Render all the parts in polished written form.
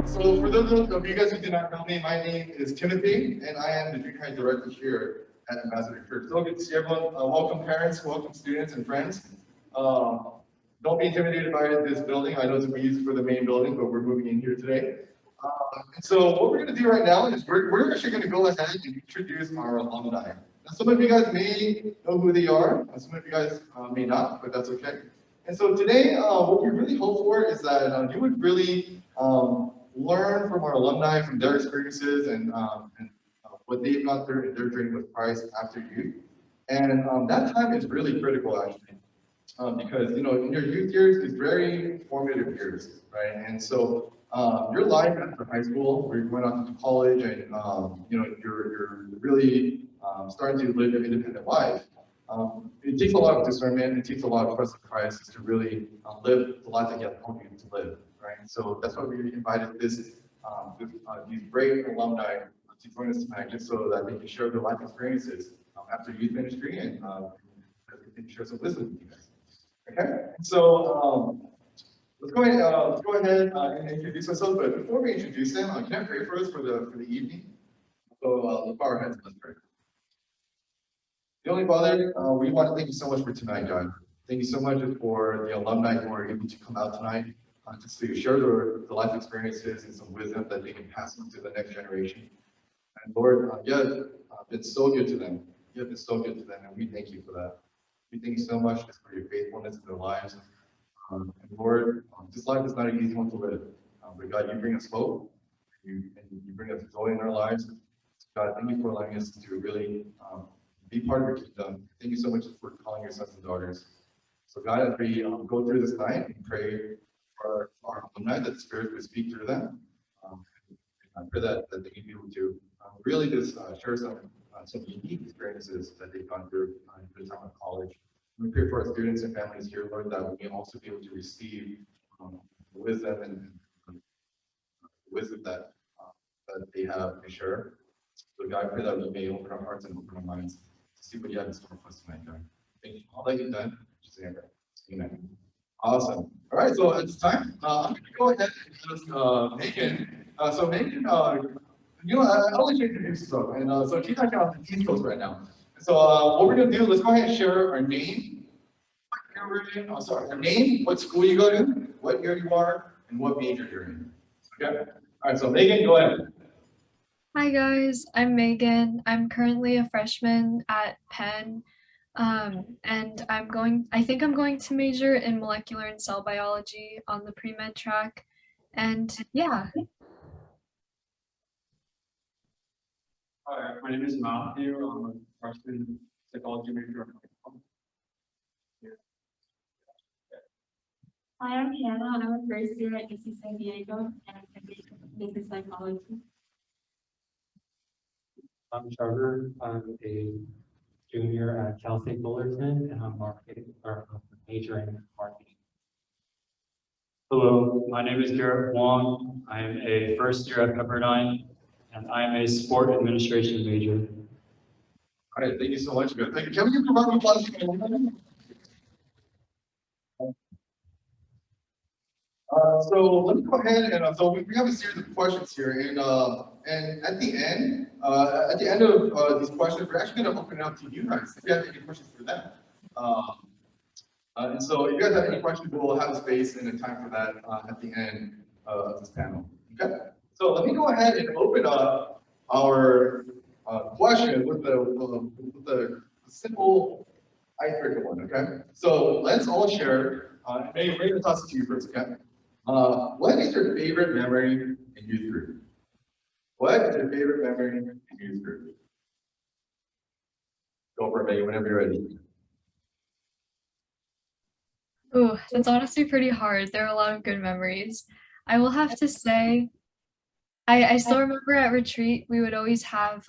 So for those of you guys who do not know me, my name is Timothy, and I am the junior high director here at Ambassador Church. So good to see everyone. Welcome parents, welcome students and friends. Don't be intimidated by this building. I know it's we used for the main building, but we're moving in here today. And so what we're going to do right now is we're actually going to go ahead and introduce our alumni. Now, some of you guys may know who they are, and some of you guys may not, but that's okay. And so today, what we really hope for is that you would really learn from our alumni, from their experiences and what they've gone through in their journey with Christ after youth. And that time is really critical, actually, because in your youth years is very formative years, right? And so your life after high school, where you're going off to college, and you're really starting to live an independent life. It takes a lot of discernment. It takes a lot of trust in Christ to really live the life that He has called you to live, right? And so that's why we invited these great alumni to join us tonight, just so that they can share their life experiences after youth ministry and they can share some wisdom with you guys. Okay, so let's go ahead and introduce ourselves. But before we introduce them, can I pray for us for the evening? So let's bow our heads and let's pray. Heavenly Father, we want to thank you so much for tonight, God. Thank you so much for the alumni who are able to come out tonight just to share their life experiences and some wisdom that they can pass on to the next generation. And Lord, you have been so good to them. You have been so good to them, and we thank you for that. We thank you so much just for your faithfulness in their lives. And Lord, this life is not an easy one to live. But God, you bring us hope. You bring us joy in our lives. God, thank you for allowing us to really be part of your kingdom. Thank you so much for calling your sons and daughters. So God, as we go through this night and pray for our alumni, that the Spirit would speak through them. I pray that they can be able to really just share some unique experiences that they've gone through in their time of college. We pray for our students and families here, Lord, that we may also be able to receive wisdom and wisdom that they have to share. So God, I pray that we may open our hearts and open our minds to see what you have in store for us tonight, God. Thank you for all that you've done. Just amen. Awesome. All right, so at this time, I'm going to go ahead and ask Megan. So Megan, I'll let you introduce yourself. And so she's actually on the East Coast right now. So what we're going to do, let's go ahead and share our name, our name, what school you go to, what year you are, and what major you're in. Okay? All right, so Megan, go ahead. Hi guys, I'm Megan. I'm currently a freshman at Penn, and I think I'm going to major in molecular and cell biology on the pre-med track. And yeah. Hi, my name is Matthew. I'm a freshman psychology major. Hi, I'm Hannah. I'm a first year at UC San Diego and I'm business psychology. I'm Trevor. I'm a junior at Cal State Fullerton, and I'm majoring in marketing. Hello, my name is Garrett Wong. I am a first year at Pepperdine, and I am a sport administration major. All right, thank you so much. Good. Thank you. Can we give a round of applause? So let's go ahead and so we have a series of questions here, and at the end of these questions, we're actually going to open it up to you guys if you have any questions for them. And so if you guys have any questions, we'll have a space and a time for that at the end of this panel. Okay. So let me go ahead and open up our question with the simple icebreaker one. Okay. So let's all share. Maybe we're going to toss it to you first. Okay. What is your favorite memory in youth group? What is your favorite memory in youth group? Go for it, Megan, whenever you're ready. Ooh, that's honestly pretty hard. There are a lot of good memories. I will have to say, I still remember at retreat, we would always have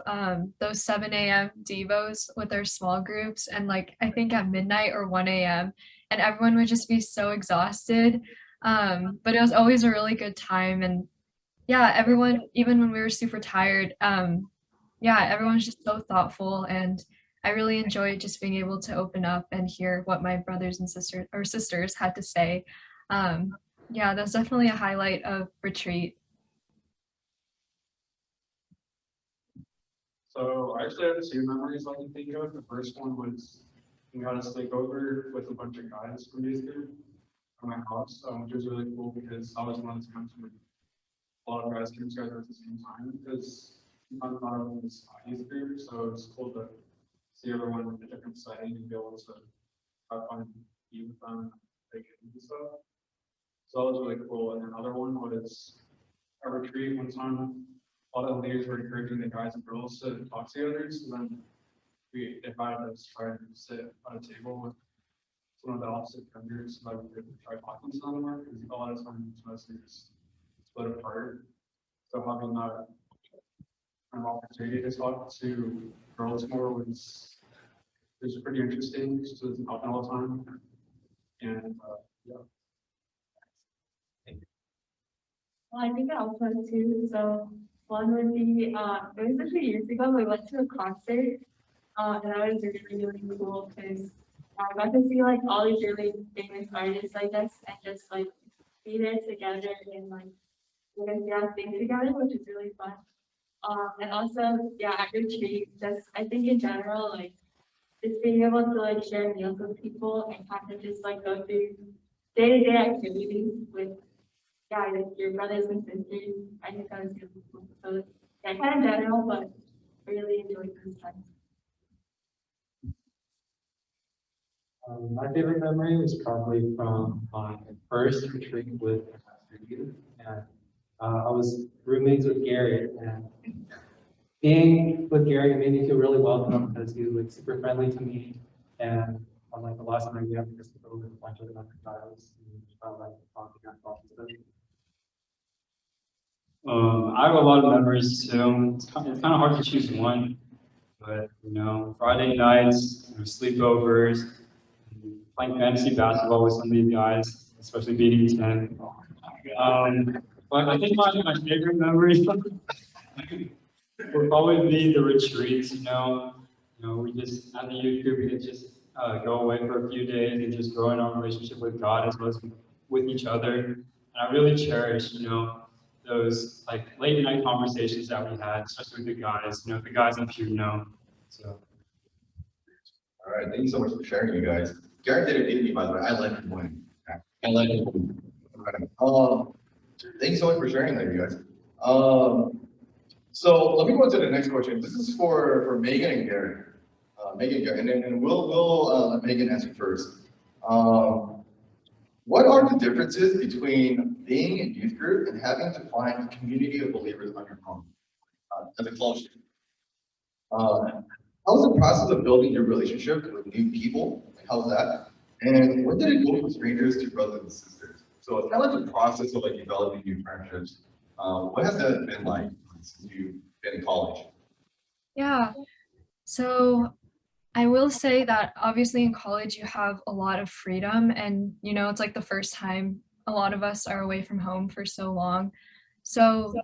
those 7 a.m. devos with our small groups, and like I think at midnight or 1 a.m. and everyone would just be so exhausted. But it was always a really good time, and yeah, everyone, even when we were super tired, yeah, everyone was just so thoughtful, and I really enjoyed just being able to open up and hear what my brothers and sisters had to say. Yeah, that's definitely a highlight of retreat. So I actually have the same memories I can think of. The first one was we had a sleepover with a bunch of guys from youth group at my house, which was really cool because I was one of the times when a lot of guys came together at the same time because I'm not in this youth group, so it's cool to see everyone in a different setting and be able to have fun, eat with them, take it and stuff. So that was really cool. And another one was a retreat one time. A lot of leaders were encouraging the guys and girls to talk together. So then we invited us to try and sit at a table with some of the opposite genders so that we could try talking to them more because a lot of times it's mostly just split apart. So having that kind of opportunity to talk to girls more was pretty interesting because it doesn't happen all the time. And yeah. Well, I think I also have two. So one would be, it was a few years ago, we went to a concert. And that was really, really cool because I got to see like all these really famous artists, I guess, and just like be there together and like sing together, which is really fun. And also, yeah, at retreat, just I think in general, like just being able to like share meals with people and kind of just like go through day-to-day activities with like your brothers and sisters. I think that was really cool. So yeah, kind of general, but really enjoyed those times. My favorite memory was probably from my first retreat with Master Youth, and I was roommates with Gary, and being with Gary made me feel really welcome because he was like super friendly to me, and on like the last night we had to go with a bunch of other guys and like talking and stuff. I have a lot of memories too. It's kind of hard to choose one, but Friday nights, sleepovers, playing fantasy basketball with some of these guys, especially beating 10. But I think my favorite memories would probably be the retreats. We just at the youth group we could just go away for a few days and just grow in our relationship with God as well as with each other. And I really cherish, those like late night conversations that we had, especially with the guys. The guys I'm sure you know. So. All right, thank you so much for sharing, you guys. Garrett didn't beat me, by the way. I like him winning. I like him. Thank you so much for sharing that, you guys. So let me go to the next question. This is for Megan and Garrett. Megan and Garrett, and we'll let Megan answer first. What are the differences between being in youth group and having to find a community of believers on your own as a college student? How was the process of building your relationship with new people? Like, how's that? And when did it go from strangers to brothers and sisters? So it's kind of like the process of like developing new friendships. What has that been like since you've been in college? Yeah, so I will say that obviously in college you have a lot of freedom and it's like the first time a lot of us are away from home for so long. So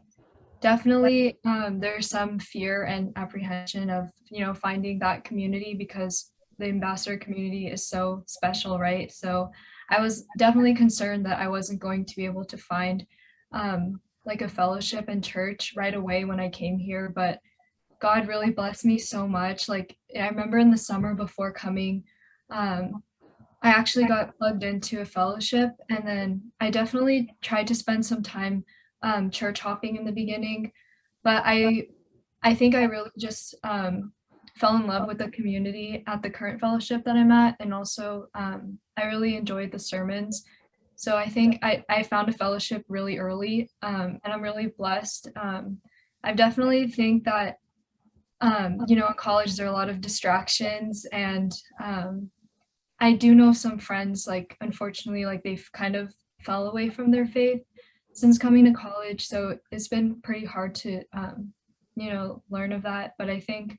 definitely there's some fear and apprehension of finding that community because the ambassador community is so special, right? So I was definitely concerned that I wasn't going to be able to find like a fellowship in church right away when I came here, but God really blessed me so much. Like I remember in the summer before coming, I actually got plugged into a fellowship, and then I definitely tried to spend some time church hopping in the beginning, but I think I really just fell in love with the community at the current fellowship that I'm at, and also I really enjoyed the sermons. So I think I found a fellowship really early, and I'm really blessed. I definitely think that in college there are a lot of distractions, and I do know some friends, like unfortunately, like they've kind of fell away from their faith since coming to college. So it's been pretty hard to learn of that. But I think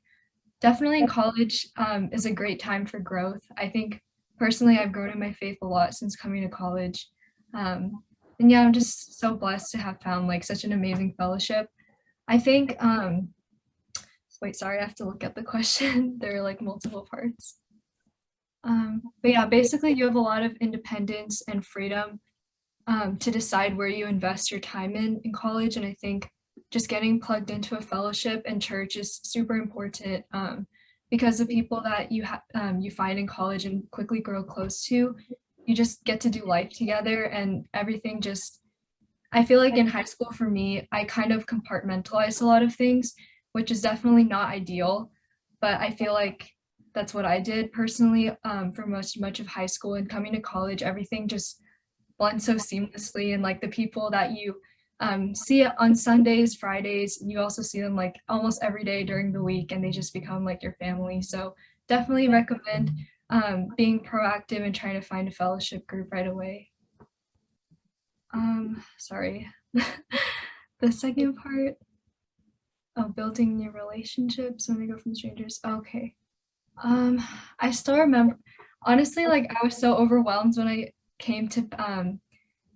definitely college is a great time for growth. I think personally I've grown in my faith a lot since coming to college. And yeah, I'm just so blessed to have found like such an amazing fellowship. I think wait, sorry, I have to look at the question. There are like multiple parts. But yeah, basically you have a lot of independence and freedom to decide where you invest your time in college. And I think just getting plugged into a fellowship and church is super important, because the people that you find in college and quickly grow close to, you just get to do life together and everything just, I feel like in high school for me, I kind of compartmentalized a lot of things, which is definitely not ideal, but I feel like that's what I did personally, for much of high school. And coming to college, everything just blend so seamlessly, and like the people that you see on Sundays, Fridays, you also see them like almost every day during the week, and they just become like your family. So definitely recommend being proactive and trying to find a fellowship group right away. Sorry. The second part of building new relationships when they go from strangers. Okay. I still remember, honestly, like I was so overwhelmed when I came to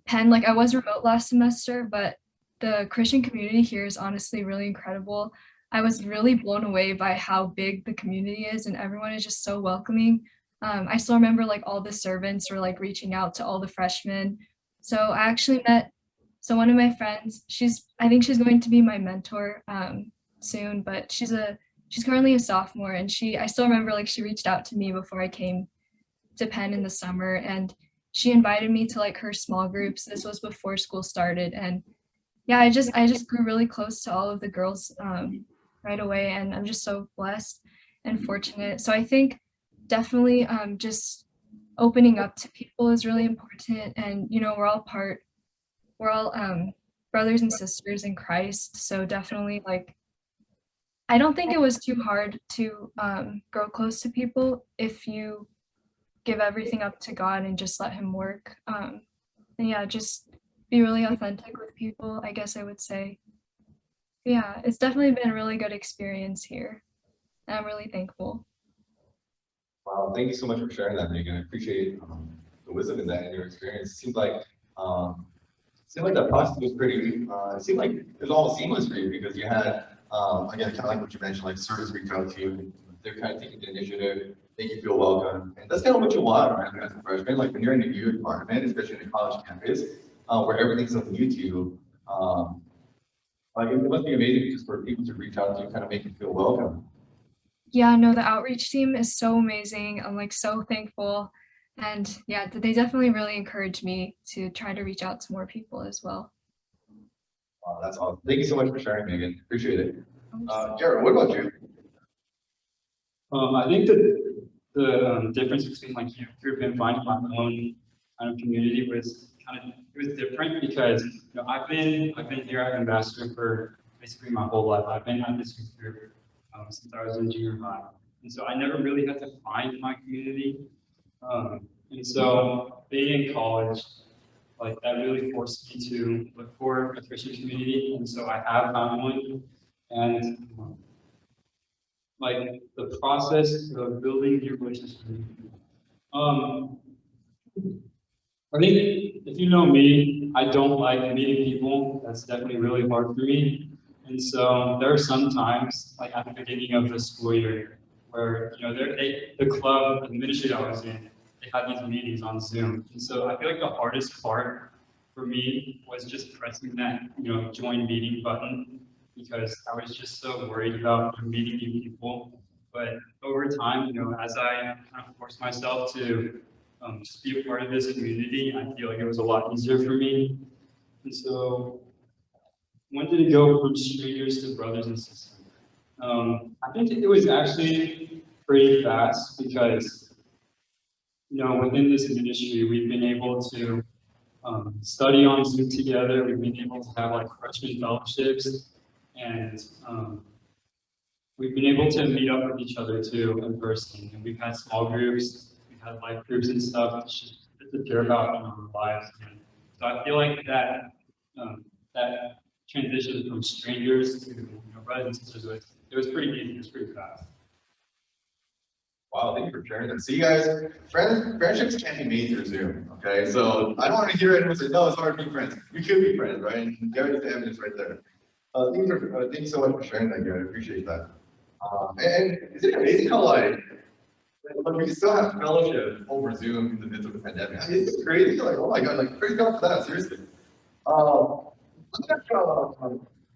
Penn. Like I was remote last semester, but the Christian community here is honestly really incredible. I was really blown away by how big the community is, and everyone is just so welcoming. I still remember like all the servants were like reaching out to all the freshmen. So I actually met, so one of my friends, I think she's going to be my mentor soon, but she's currently a sophomore, and I still remember like she reached out to me before I came to Penn in the summer, and she invited me to like her small groups. This was before school started, and yeah, I just grew really close to all of the girls right away, and I'm just so blessed and fortunate. So I think definitely just opening up to people is really important, and we're all brothers and sisters in Christ. So definitely like I don't think it was too hard to grow close to people if you give everything up to God and just let him work. And yeah, just be really authentic with people, I guess I would say. Yeah, it's definitely been a really good experience here. And I'm really thankful. Wow, thank you so much for sharing that, Megan. I appreciate the wisdom in that and your experience. It seemed like that process was pretty, it seemed like it was all seamless for you because you had, again, kind of like what you mentioned, like service reach out to you, and they're kind of taking the initiative, make you feel welcome. And that's kind of what you want, right, as a freshman. Like when you're in a new environment, especially in a college campus, where everything's on YouTube, like it must be amazing just for people to reach out to you, kind of make you feel welcome. Yeah, no, the outreach team is so amazing. I'm like so thankful. And yeah, they definitely really encouraged me to try to reach out to more people as well. Wow, that's awesome. Thank you so much for sharing, Megan. Appreciate it. Jared, what about you? I think the difference between like youth group and finding my own kind of community was it was different because I've been here at Ambassador for basically my whole life. I've been at this youth group since I was in junior high, and so I never really had to find my community. And so being in college, like that really forced me to look for a Christian community, and so I have found one, and like the process of building your relationships. I think if you know me, I don't like meeting people. That's definitely really hard for me. And so there are some times, like at the beginning of the school year, where the club, the ministry I was in, they had these meetings on Zoom. And so I feel like the hardest part for me was just pressing that join meeting button because I was just so worried about meeting new people. But over time, as I kind of forced myself to just be a part of this community, I feel like it was a lot easier for me. And so when did it go from strangers to brothers and sisters? I think it was actually pretty fast because, within this ministry, we've been able to study on Zoom together. We've been able to have like freshman fellowships, and we've been able to meet up with each other too in person. And we've had small groups, we've had life groups and stuff to care about in our lives. And so I feel like that transition from strangers to brothers and sisters it was pretty easy. It was pretty fast. Wow, thank you for sharing that. So you guys, friendships can't be made through Zoom, okay? So I don't want to hear anyone say, no, it's hard to be friends. We could be friends, right? And there's the evidence right there. Thank you so much for sharing that, Gary. I appreciate that. And isn't it amazing how like we still have fellowship over Zoom in the midst of the pandemic? I mean, it's crazy. Like, oh my God, like praise God for that, seriously.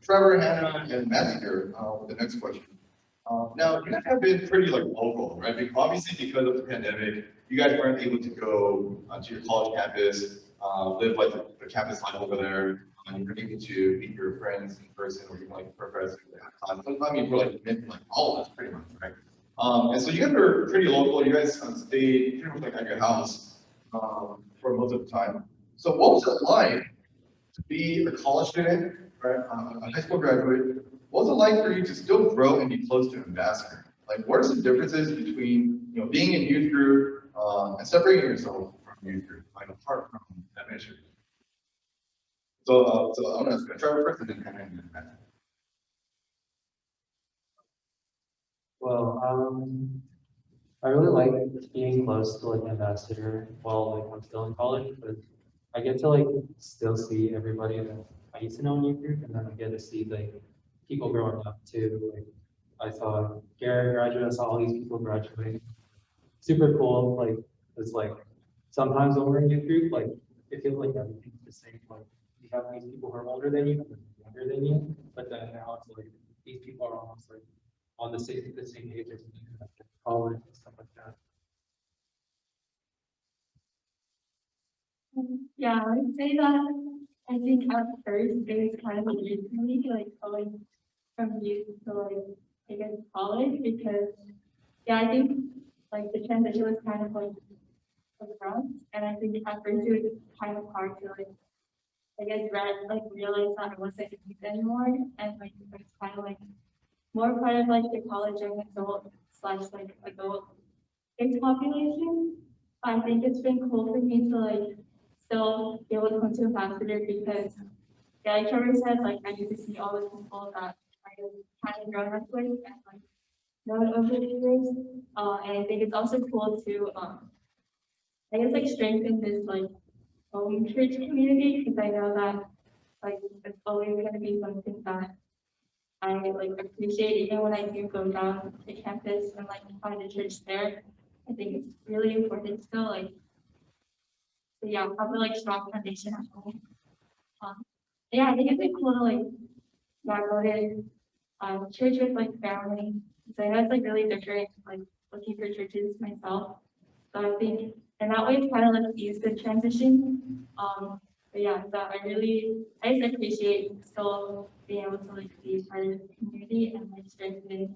Trevor, Hannah, and Matthew here with the next question. Now, you guys have been pretty like local, right? Obviously, because of the pandemic, you guys weren't able to go to your college campus, live like the campus life over there. You weren't able to meet your friends in person or even like professors. I mean, we're like all of us pretty much, right? And so you guys were pretty local. You guys stayed pretty much like at your house for most of the time. So what was it like to be a college student, right? A high school graduate? What was it like for you to still grow and be close to ambassador? Like, what are some differences between being in youth group and separating yourself from youth group, like apart from that mission? So I'm gonna Trevor first and then Hannah and then Matt. Well, I really like being close to like ambassador while like I'm still in college, but I get to like still see everybody that I used to know in youth group, and then I get to see like people growing up too. Like I saw Garrett graduate, I saw all these people graduate. Super cool. Like it's like sometimes when we're in youth group, like it feels like everything's the same. Like you have these people who are older than you and younger than you, but then now it's like these people are almost like on the same age as you, like college and stuff like that. Yeah, I would say that I think at first it was kind of weird for me, like going from youth to like I guess college because yeah, I think like the transition was kind of like rough, and I think at first it was kind of hard to like I guess realize that I wasn't a youth anymore, and like it was kind of like more part of like the college young adult slash like adult age population. I think it's been cool for me to like still be able to come to ambassador because yeah, like Trevor said, like I get to see all the people that I kind of grown up with and like known over the years. And I think it's also cool to I guess like strengthen this like home church community because I know that like it's always gonna be something that I like appreciate even when I do go down to campus and like find a church there. I think it's really important still like so yeah, have a like strong foundation at home. Um, yeah, I think it's like cool to like yeah, go to church with like family. So I know it's like really different, like looking for churches myself. So I think and that way it's kind of like ease the transition. But yeah, so I just appreciate still being able to like be part of the community and like strengthen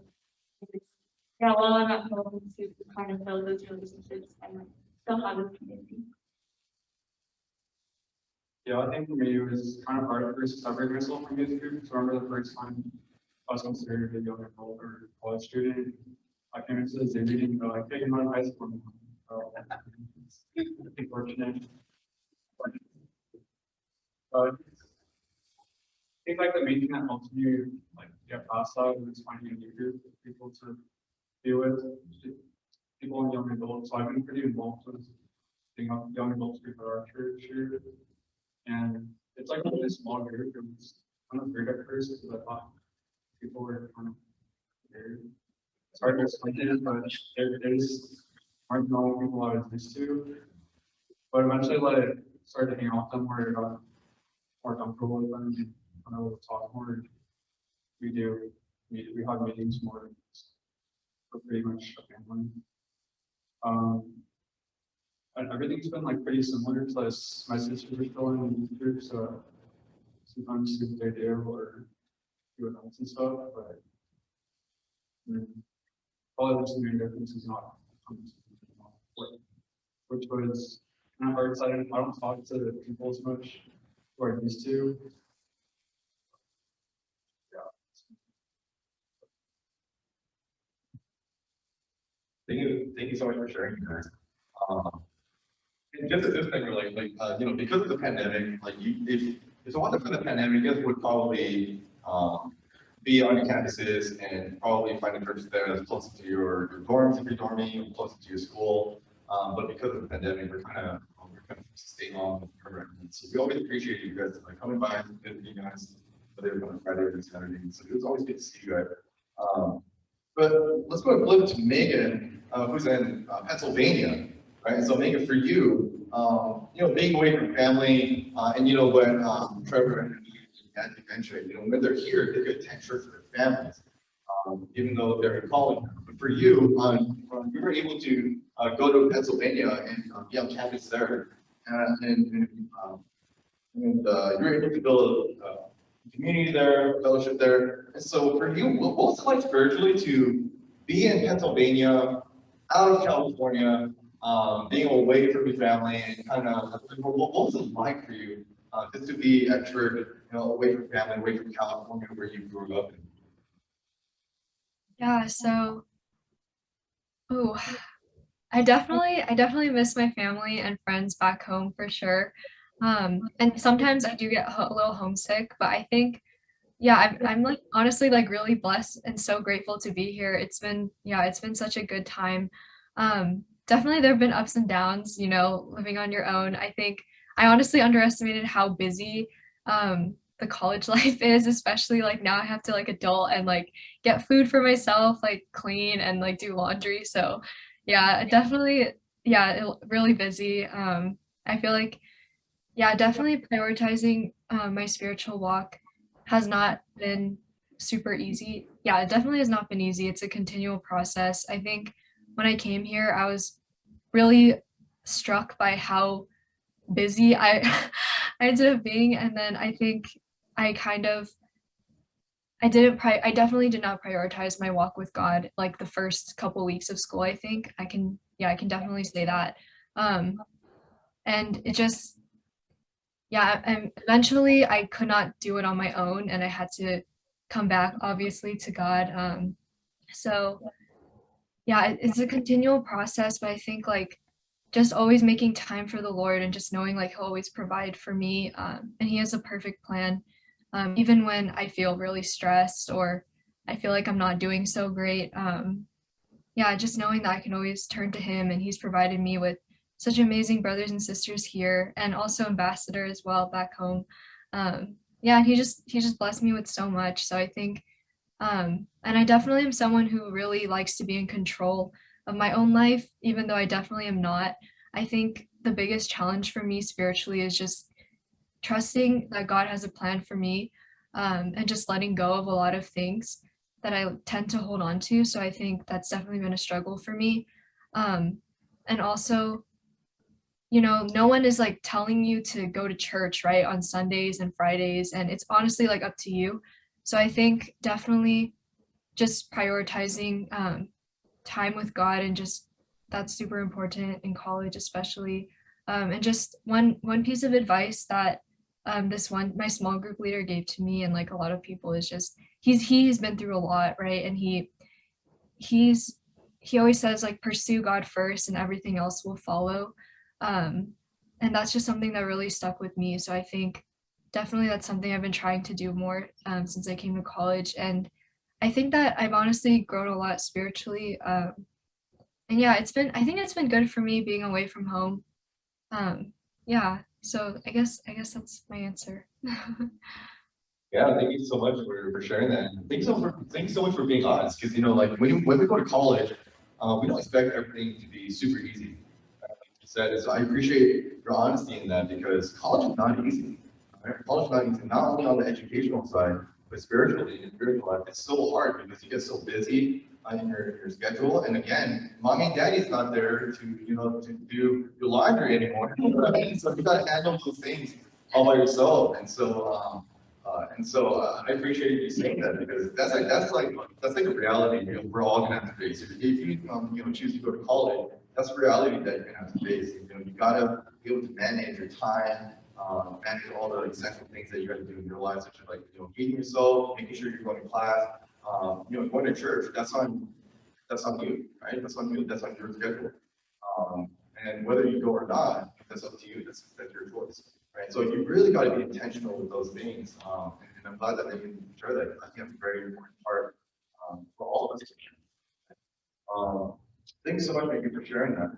yeah, while I'm at home to kind of build those relationships and like still have this community. Yeah, I think for me, it was kind of hard to separate myself from youth group. So I remember the first time I was considered a young adult or college student. I came into the Zoom meeting, like, hey, I'm out of high school now. So, unfortunate. But I think like the main thing that helped me like get past that was finding a new group of people to be with, people in young adults. So I've been pretty involved with being a young adults group at our church here. And it's like a really small group. It was kind of weird at first because I thought people were kind of weird. It's hard to explain it, but there's aren't normal people I was used to. But eventually, like, started hanging out with them where I got more comfortable with them and when I was talk more. We have meetings more. We're pretty much a family. And everything's been like pretty similar. Plus, my sisters are still in youth group, so sometimes see what they do or do events and stuff. But probably the main difference is not which was kind of hard. So I don't talk to people as much who I used to. Yeah. Thank you so much for sharing, guys. And just at this thing, we're because of the pandemic, like if it wasn't for the pandemic, you guys would probably be on your campuses and probably find a church there that's closer to your dorms if you're dorming, closer to your school. But because of the pandemic, we're kind of staying on with the program. So we always appreciate you guys like coming by and visiting you guys, whether it's on Friday or Saturday. So it was always good to see you guys. But let's go and flip to Megan, who's in Pennsylvania, right? And so Megan, for you, being away from family, and when Trevor and as you mentioned, when they're here, they could attend church with their families, even though they're in college. But for you, you were able to go to Pennsylvania and be on campus there, and you were able to build a community there, fellowship there. And so for you, what was it like spiritually to be in Pennsylvania, out of California, being away from your family, and kind of what was it like for you just to be at church, away from family, away from California, where you grew up? Yeah, so, ooh, I definitely miss my family and friends back home for sure. And sometimes I do get a little homesick, but I think, yeah, I'm like honestly like really blessed and so grateful to be here. It's been such a good time. Definitely there have been ups and downs, living on your own. I think I honestly underestimated how busy the college life is, especially like now I have to like adult and like get food for myself, like clean and like do laundry. So yeah, definitely, yeah, really busy. I feel like, yeah, definitely prioritizing my spiritual walk has not been super easy. Yeah, it definitely has not been easy. It's a continual process. I think when I came here, I was really struck by how busy I I ended up being, and then I think I kind of I definitely did not prioritize my walk with God like the first couple weeks of school. I think I can definitely say that. Um, and it just yeah, and eventually I could not do it on my own, and I had to come back obviously to God. So yeah, it's a continual process, but I think like just always making time for the Lord and just knowing like He'll always provide for me, and He has a perfect plan, even when I feel really stressed or I feel like I'm not doing so great. Yeah, just knowing that I can always turn to Him and He's provided me with such amazing brothers and sisters here and also ambassador as well back home. Yeah, and he just blessed me with so much. So I think and I definitely am someone who really likes to be in control of my own life, even though I definitely am not. I think the biggest challenge for me spiritually is just trusting that God has a plan for me, and just letting go of a lot of things that I tend to hold on to. So I think that's definitely been a struggle for me. And also, no one is like telling you to go to church, right, on Sundays and Fridays, and it's honestly like up to you. So I think definitely just prioritizing time with God and just that's super important in college, especially. And just one piece of advice that this one my small group leader gave to me and like a lot of people is just he's been through a lot, right? And he's he always says like pursue God first and everything else will follow. Um, and that's just something that really stuck with me. So I think definitely that's something I've been trying to do more since I came to college. And I think that I've honestly grown a lot spiritually. And yeah, I think it's been good for me being away from home. Yeah, so that's my answer. Yeah, thank you so much for sharing that. Thank you so much for being honest, because like when we go to college, we don't expect everything to be super easy. Like you said, so I appreciate your honesty in that because college is not easy. Right? College is not easy, not only on the educational side, but spiritually in spiritual life. It's so hard because you get so busy in your schedule. And again, mommy and daddy's not there to do your laundry anymore. You know what I mean? So you got to handle those things all by yourself. And so I appreciate you saying that because that's like a reality we're all gonna have to face. If you choose to go to college, that's a reality that you're gonna have to face. You gotta be able to manage your time, manage all the essential things that you got to do in your life, such as like feeding yourself, making sure you're going to class, going to church. That's on you, right? That's on you. That's on your schedule. And whether you go or not, that's up to you. That's your choice. Right, so you really got to be intentional with those things, and I'm glad that they can share that. I think that's a very important part for all of us to share. Thank you so much, Maggie, for sharing that.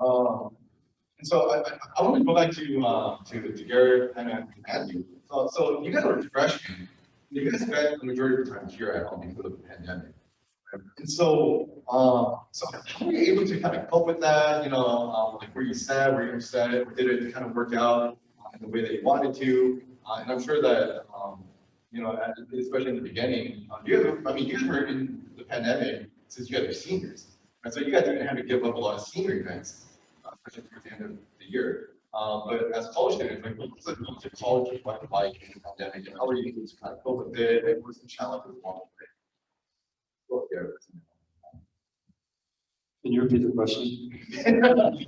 And so I want to go back to Garrett and Matthew. So you guys are freshmen. You guys spent the majority of your time here at home because of the pandemic. And so how were you able to kind of cope with that? Like were you sad? Were you upset? Or did it kind of work out in the way that you wanted to? And I'm sure that you know, especially in the beginning, you guys were in the pandemic since you guys were seniors. And so you guys didn't have to give up a lot of senior events, especially towards the end of the year. But as college students, like, what was the college life like in the pandemic, and how were you able to kind of cope with it, and what was the challenges along the way? Well, yeah. Can you repeat the question?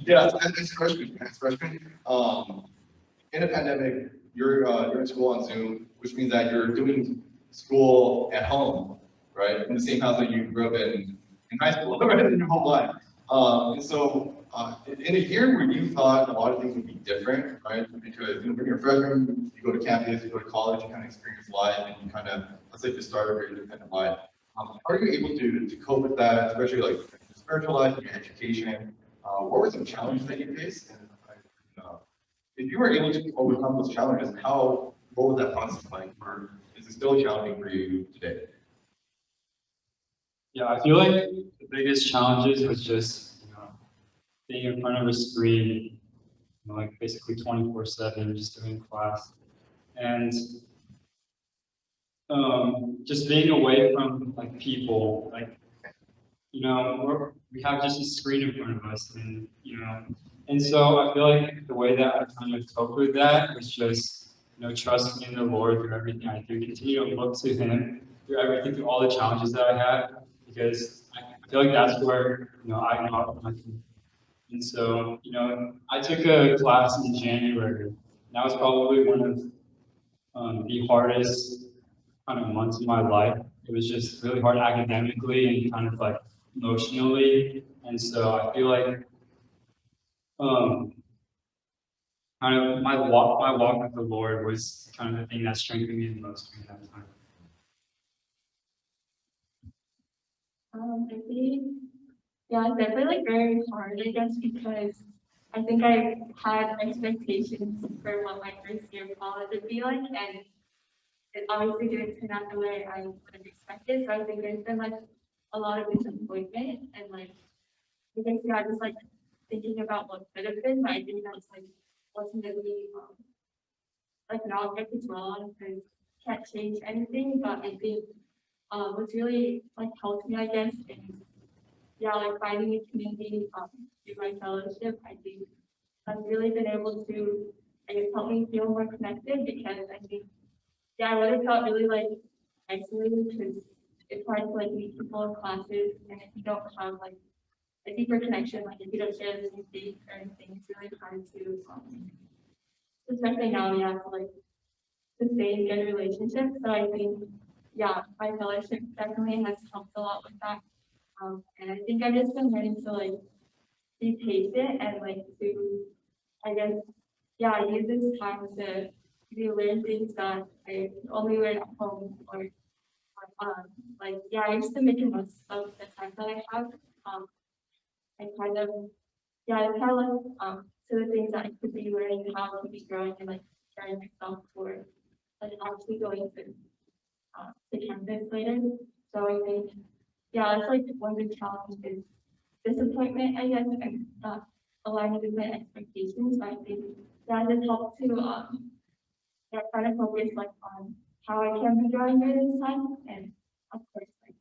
Yeah, so next question, in a pandemic, you're in school on Zoom, which means that you're doing school at home, right? In the same house that you grew up in high school, right, in your whole life. And so, in a year where you thought a lot of things would be different, right? Because, you know, when you're a freshman, you go to campus, you go to college, you kind of experience life, and you kind of, let's say, the start of your independent life. How are you able to cope with that, especially like your spiritual life, your education? What were some challenges that you faced? And, if you were able to overcome those challenges, what was that process like? Or is it still challenging for you today? Yeah, I feel like the biggest challenges was just, you know, being in front of a screen, you know, like basically 24/7, just doing class. And just being away from like people, like, you know, we have just a screen in front of us, and you know, and so I feel like the way that I kind of cope with that was just, you know, trusting in the Lord through everything I do, continue to look to Him through everything, through all the challenges that I have, because I feel like that's where, you know, I got my faith. And so, you know, I took a class in January, and that was probably one of the hardest kind of months of my life. It was just really hard academically and kind of like emotionally. And so I feel like um, kind of my walk with the Lord was kind of the thing that strengthened me the most during that time. I think, yeah, it's definitely like very hard, I guess, because I think I had expectations for what my first year of college would be like, and it obviously didn't turn out the way I would have expected. So I think there's been like a lot of disappointment and like, I guess, yeah, just like thinking about what could have been, but I think that's like wasn't really like not get as well because can't change anything. But I think what's really like helped me, I guess, is yeah, like finding a community through my fellowship. I think I've really been able to, I guess, help me feel more connected because I think, yeah, I would have felt really like isolated because it's hard to like meet people in classes, and if you don't have like a deeper connection, like if you don't share the same faith or anything, it's really hard to, especially now, yeah, to like sustain good relationships. So I think, yeah, my fellowship definitely has helped a lot with that. And I think I've just been learning to like be patient and like to, I guess, yeah, use this time to maybe learn things that I only learn at home or like, yeah, I used to make the most of the time that I have. I kind of, yeah, I kind of like, to the things that I could be learning how to be growing and like preparing myself for like actually going to campus later. So I think, yeah, that's like one of the challenges is disappointment, I guess, and not aligning with my expectations. But I think that has helped to yeah, kind of focus like on how I can be growing during this time, and of course, like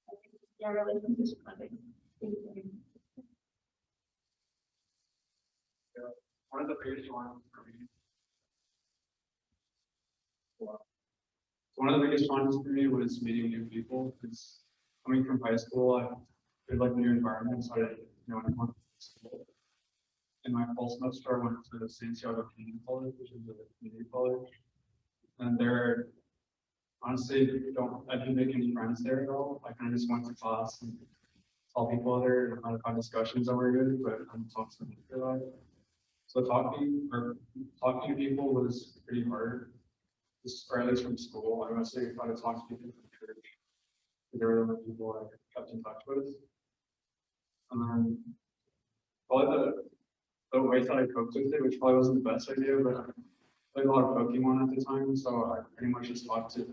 I think, yeah, relationships with others. Things like One of the biggest ones for me. Well, one of the biggest challenges for me was meeting new people because coming from high school, I did like a new environment, so I didn't know anyone from school. In my fall semester, I went to Santiago Community College, which is a community college, and there, honestly, I didn't make any friends there at all. I kind of just went to class and saw people there and kind of had discussions that were good, but I didn't talk to them for that. So talking to people was pretty hard, just or at least from school. I mostly tried to talk to people from church. There were the people I kept in touch with. Probably the way that I coped with it, which probably wasn't the best idea, but I played a lot of Pokemon at the time, so I pretty much just talked to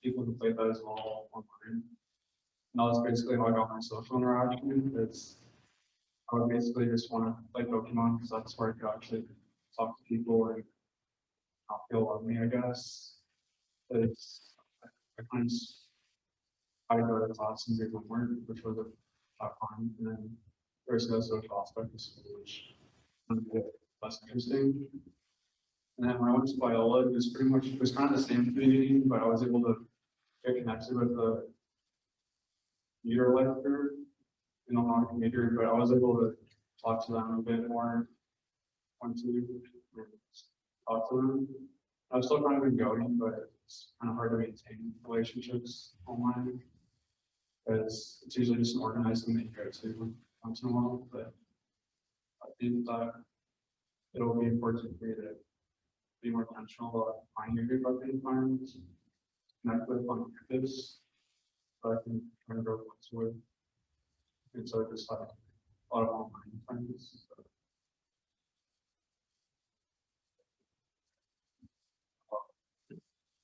people who played that as well online. And that was basically how I got my social interaction, because I would basically just want to play Pokemon because that's where I could actually talk to people and not feel lonely, I guess. It's times I would go to class and do homework, which was a tough fun, and then there's no social aspect of school, which was a bit less interesting. And then when I went to Biola, it was pretty much, it was kind of the same at the beginning, but I was able to get connected with the leader lecturer, not a major, but I was able to talk to them a bit more, want to talk to them. I've still kind of been going, but it's kind of hard to maintain relationships online. Because it's usually just an organized thing that you go to once in a while, but I think that it'll be important for you to be more intentional about finding your group at the environments, connect with on campus, so I can kind of grow close with. And so just like a lot of online friends.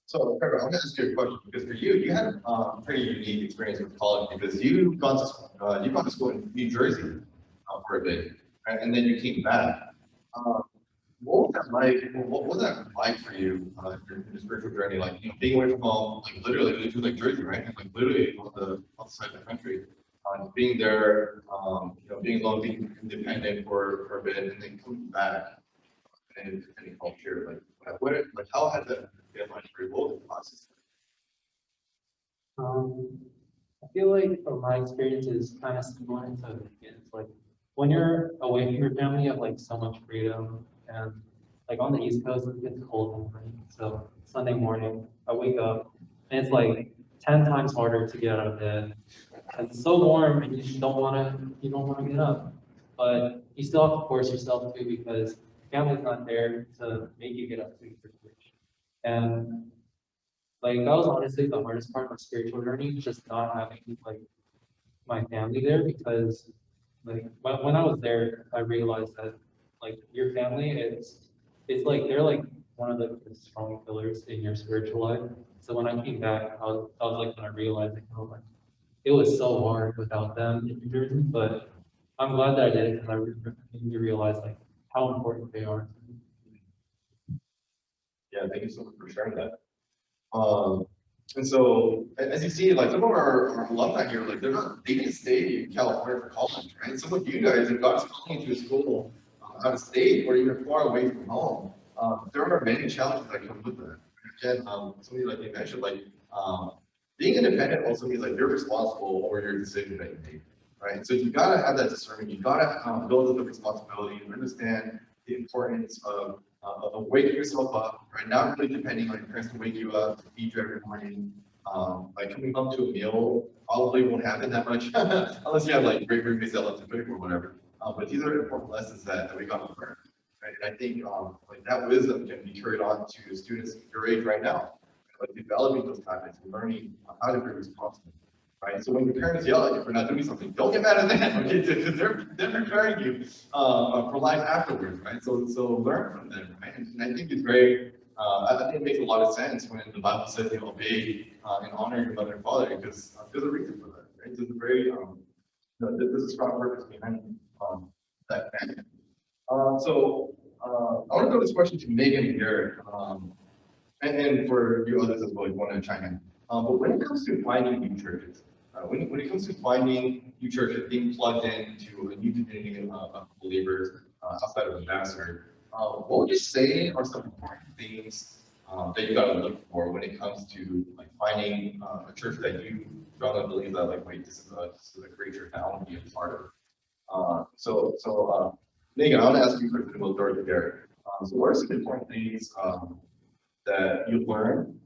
So, Trevor, I'm gonna ask you a question, because for you, you had a pretty unique experience with college, because you've gone to school in New Jersey for a bit, right? And then you came back. What was that like? What was that like for you in your spiritual journey? Like, being away from home, like literally moving to like Jersey, right? And like literally on the other side of the country, being there, being alone, being independent for a bit, and then coming back and culture. Like how has that been like for both classes? I feel like from my experience is kind of similar to it's like when you're away from your family, you have like so much freedom, and like on the East Coast, it gets cold in the morning. So Sunday morning, I wake up and it's like 10 times harder to get out of bed. And it's so warm, and you just you don't wanna get up. But you still have to force yourself to, because family's not there to make you get up to for church. And like that was honestly the hardest part of my spiritual journey, just not having like my family there, because like when I was there, I realized that like your family it's like they're like one of the strong pillars in your spiritual life. So when I came back, I was like when I realized like, oh, like it was so hard without them in New Jersey, but I'm glad that I did it, because I made me realize like how important they are. Yeah, thank you so much for sharing that. And so as you see, like some of our alumni here, like they didn't stay in California for college, right? Some of you guys have got to school out of state or even far away from home. There are many challenges that come with that. Again, somebody like you mentioned, like being independent also means like you're responsible over your decision that you make, right? So you gotta have that discernment. You gotta build up the responsibility and understand the importance of waking yourself up, right? Not really depending on your parents to wake you up, to feed you every morning. Like coming home to a meal probably won't happen that much unless you have like great roommates that love to cook or whatever. But these are important lessons that we got to learn, right? And I think like that wisdom can be carried on to students your age right now, like developing those habits and learning how to be responsible. Right, so when your parents yell at you for not doing something, don't get mad at them, okay? Because they're preparing you for life afterwards, right? So learn from them, right? And I think it's very, I think it makes a lot of sense when the Bible says you obey and honor your mother and father, because there's a reason for that, right? There's a very, there's a strong purpose behind that commandment. So I want to throw this question to Megan here, and for you others as well, you want to chime in. But when it comes to finding new churches, when it comes to finding new churches, being plugged into a new community of believers outside of Ambassador, what would you say are some important things that you got to look for when it comes to like finding a church that you strongly believe that like, wait, this is a great church that I want to be a part of. Megan, I want to ask you first, and we'll start with Derek. So what are some important things that you learn?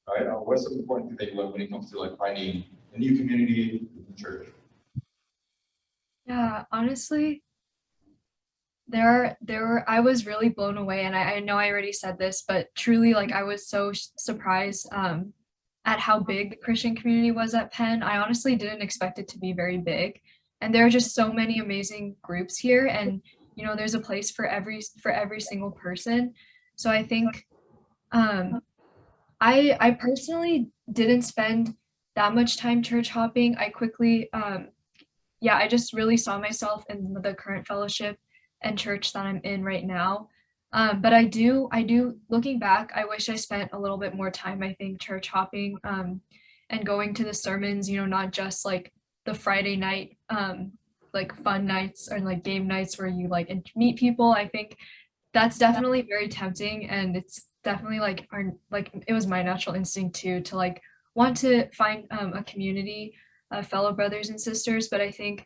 Right? What's the important thing that you learn when it comes to like finding a new community in the church? Yeah, honestly, I was really blown away, and I know I already said this, but truly like I was so surprised at how big the Christian community was at Penn. I honestly didn't expect it to be very big, and there are just so many amazing groups here, and there's a place for every single person. So I think I personally didn't spend that much time church hopping. I quickly I just really saw myself in the current fellowship and church that I'm in right now. But I do, looking back, I wish I spent a little bit more time, I think, church hopping, and going to the sermons, not just like the Friday night, like fun nights or like game nights where you like meet people. I think that's definitely very tempting, and it's definitely like it was my natural instinct too to like want to find a community of fellow brothers and sisters. But I think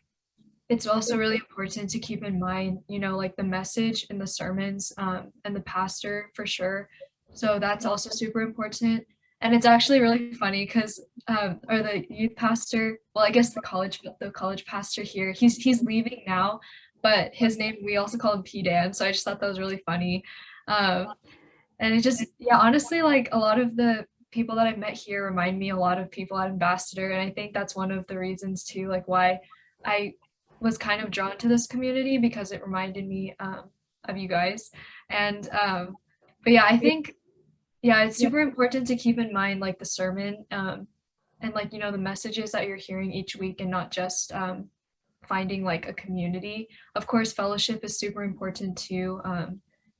it's also really important to keep in mind, like the message in the sermons, and the pastor for sure. So that's also super important. And it's actually really funny because, or the youth pastor, well, I guess the college pastor here, he's leaving now, but his name, we also call him P Dan. So I just thought that was really funny. Um, and it just, yeah, honestly, like a lot of the people that I've met here remind me a lot of people at Ambassador. And I think that's one of the reasons too, like why I was kind of drawn to this community, because it reminded me of you guys. And but yeah, I think, yeah, it's super important to keep in mind like the sermon, and like, the messages that you're hearing each week, and not just finding like a community. Of course, fellowship is super important too,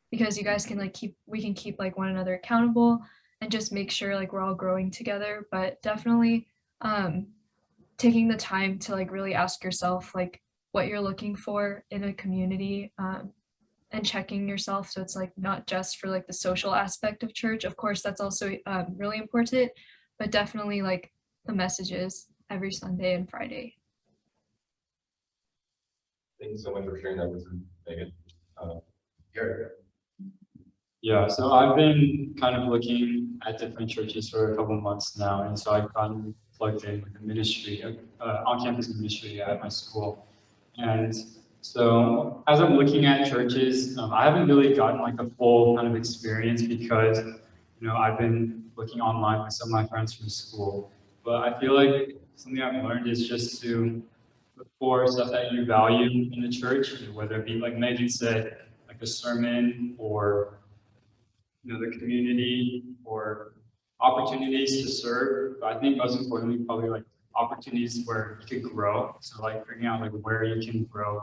because you guys can like we can keep like one another accountable and just make sure like we're all growing together. But definitely um, taking the time to like really ask yourself like what you're looking for in a community, and checking yourself. So it's like not just for like the social aspect of church. Of course, that's also really important, but definitely like the messages every Sunday and Friday. Thank you so much for sharing that with us, Megan. Gary. Yeah, so I've been kind of looking at different churches for a couple months now, and so I've gotten plugged in with the ministry, on-campus ministry at my school. And so as I'm looking at churches, I haven't really gotten like a full kind of experience because, I've been looking online with some of my friends from school. But I feel like something I've learned is just to look for stuff that you value in the church, whether it be like Megan said, like a sermon or the community or opportunities to serve. But I think most importantly, probably like opportunities where you could grow. So like figuring out like where you can grow,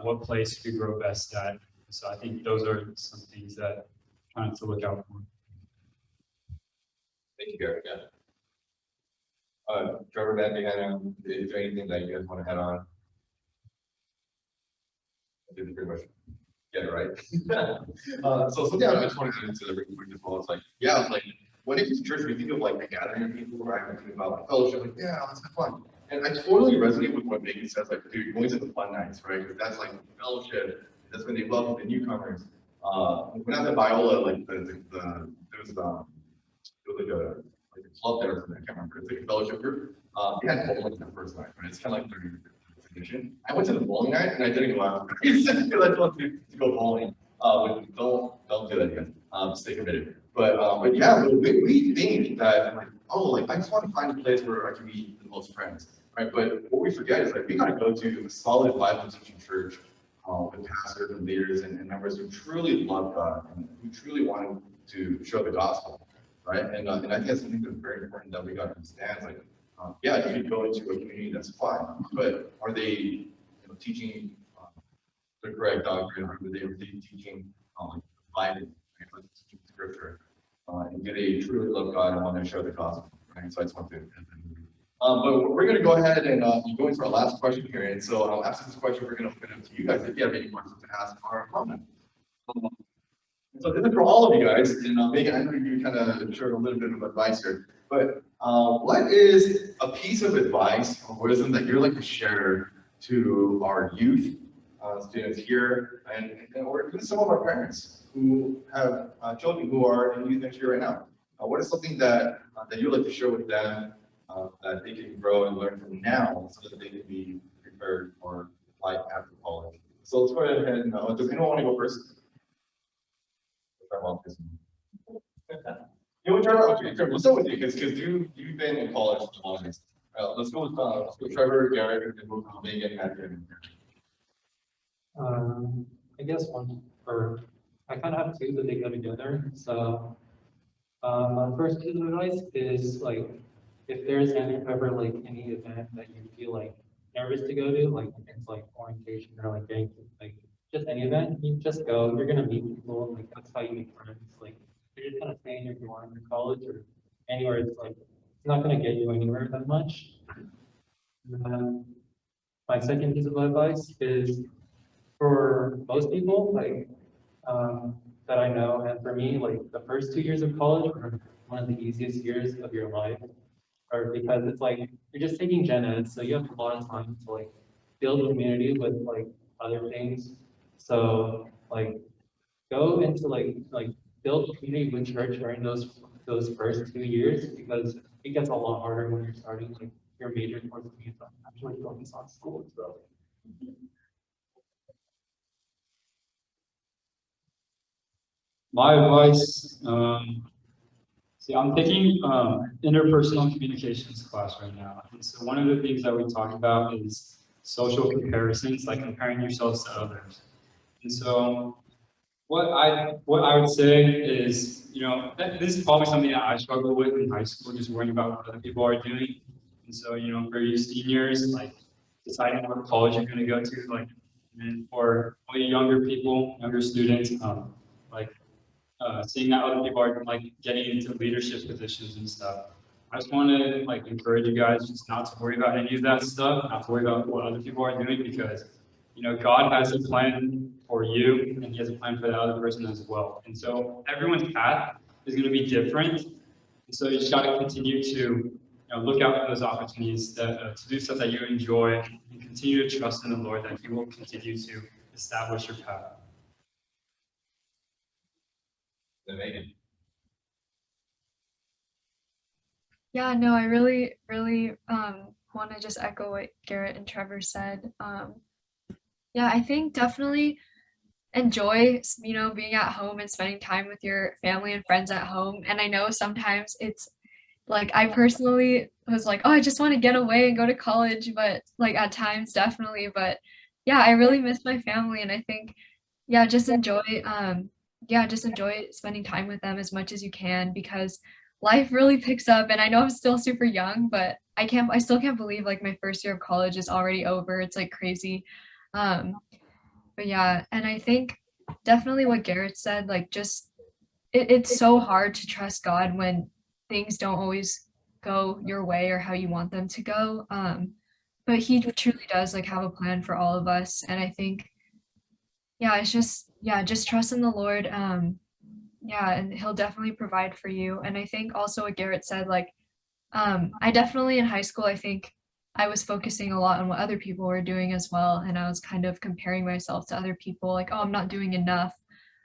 what place you could grow best at. So I think those are some things that I'm trying to look out for. Thank you, Gary. Yeah. Trevor, Matt, Hannah, is there anything that you guys want to add on? I did pretty much get it right. So something I just wanted to add into the really quick as well. It's like, yeah, like when it comes to church, we think of like the gathering of people, right? We think about like fellowship, like, yeah, let's have fun. And I totally resonate with what Megan says, like, dude, going to the fun nights, right? Because that's like fellowship. That's when they love the newcomers. When I was at Biola, like there was like a club there, I can't remember. It's like a fellowship group. They had bowling the first night, right? It's kind of like their tradition. I went to the bowling night and I didn't go out because I wanted to go bowling. Don't do that again. Stay committed. But yeah, we think that like, oh, like I just want to find a place where I can meet the most friends, right? But what we forget is like we gotta go to a solid Bible teaching church, with pastors and leaders and members who truly love God and who truly want to show the gospel, right? And I think that's something that's very important that we got to understand. Like, yeah, you can go into a community that's fine, but are they, teaching the correct doctrine? Are they teaching Bible, right? Like teaching scripture? And do they truly love God and want to show the gospel? Right? So I just want to. But we're going to go ahead and go into our last question here. And so after this question, we're going to open it up to you guys if you have any questions to ask our comment. So this is for all of you guys, and Megan, I know you kind of shared a little bit of advice here, but what is a piece of advice or wisdom that you'd like to share to our youth students here, and or even some of our parents who have children who are in youth next year right now? What is something that you'd like to share with them that they can grow and learn from now, so that they can be prepared for life after college? So let's go ahead and does anyone want to go first? You know, Trevor, okay, Trevor, let's start with you because you've been in college for the longest. Let's go with Trevor, Garrett, and we'll go Megan and I guess I kind of have two, but they go together. So, my first piece of advice is like, if there's ever like any event that you feel like nervous to go to, like things like orientation or like getting like just any event, you just go, you're gonna meet people, like that's how you make friends. Like you're just gonna stay in your dorm or college or anywhere, it's like it's not gonna get you anywhere that much. And then my second piece of advice is for most people, like that I know, and for me, like the first 2 years of college are one of the easiest years of your life, or because it's like you're just taking gen ed, so you have a lot of time to like build community with like other things. So like go into like build community with church during those first 2 years because it gets a lot harder when you're starting like your major course of youth actually focus on school. So My advice, see, I'm taking interpersonal communications class right now. And so one of the things that we talk about is social comparisons, like comparing yourselves to others. And so what I would say is, this is probably something that I struggled with in high school, just worrying about what other people are doing. And so, for you seniors, like deciding what college you're going to go to, like, and for all you younger people, younger students, like seeing that other people are like getting into leadership positions and stuff. I just want to like encourage you guys just not to worry about any of that stuff, not to worry about what other people are doing because God has a plan for you and He has a plan for the other person as well. And so everyone's path is going to be different. And so you just got to continue to look out for those opportunities to do stuff that you enjoy and continue to trust in the Lord that He will continue to establish your path. Yeah, no, I really, really want to just echo what Garrett and Trevor said. Yeah, I think definitely enjoy, being at home and spending time with your family and friends at home. And I know sometimes it's like I personally was like, oh, I just want to get away and go to college, but like at times definitely. But yeah, I really miss my family, and I think yeah, just enjoy spending time with them as much as you can because life really picks up. And I know I'm still super young, but I still can't believe like my first year of college is already over. It's like crazy. Um, but yeah, and I think definitely what Garrett said, like just it's so hard to trust God when things don't always go your way or how you want them to go. But He truly does like have a plan for all of us, and I think yeah, it's just yeah, just trust in the Lord. Yeah, and He'll definitely provide for you. And I think also what Garrett said, like, I definitely in high school, I think I was focusing a lot on what other people were doing as well, and I was kind of comparing myself to other people, like, oh, I'm not doing enough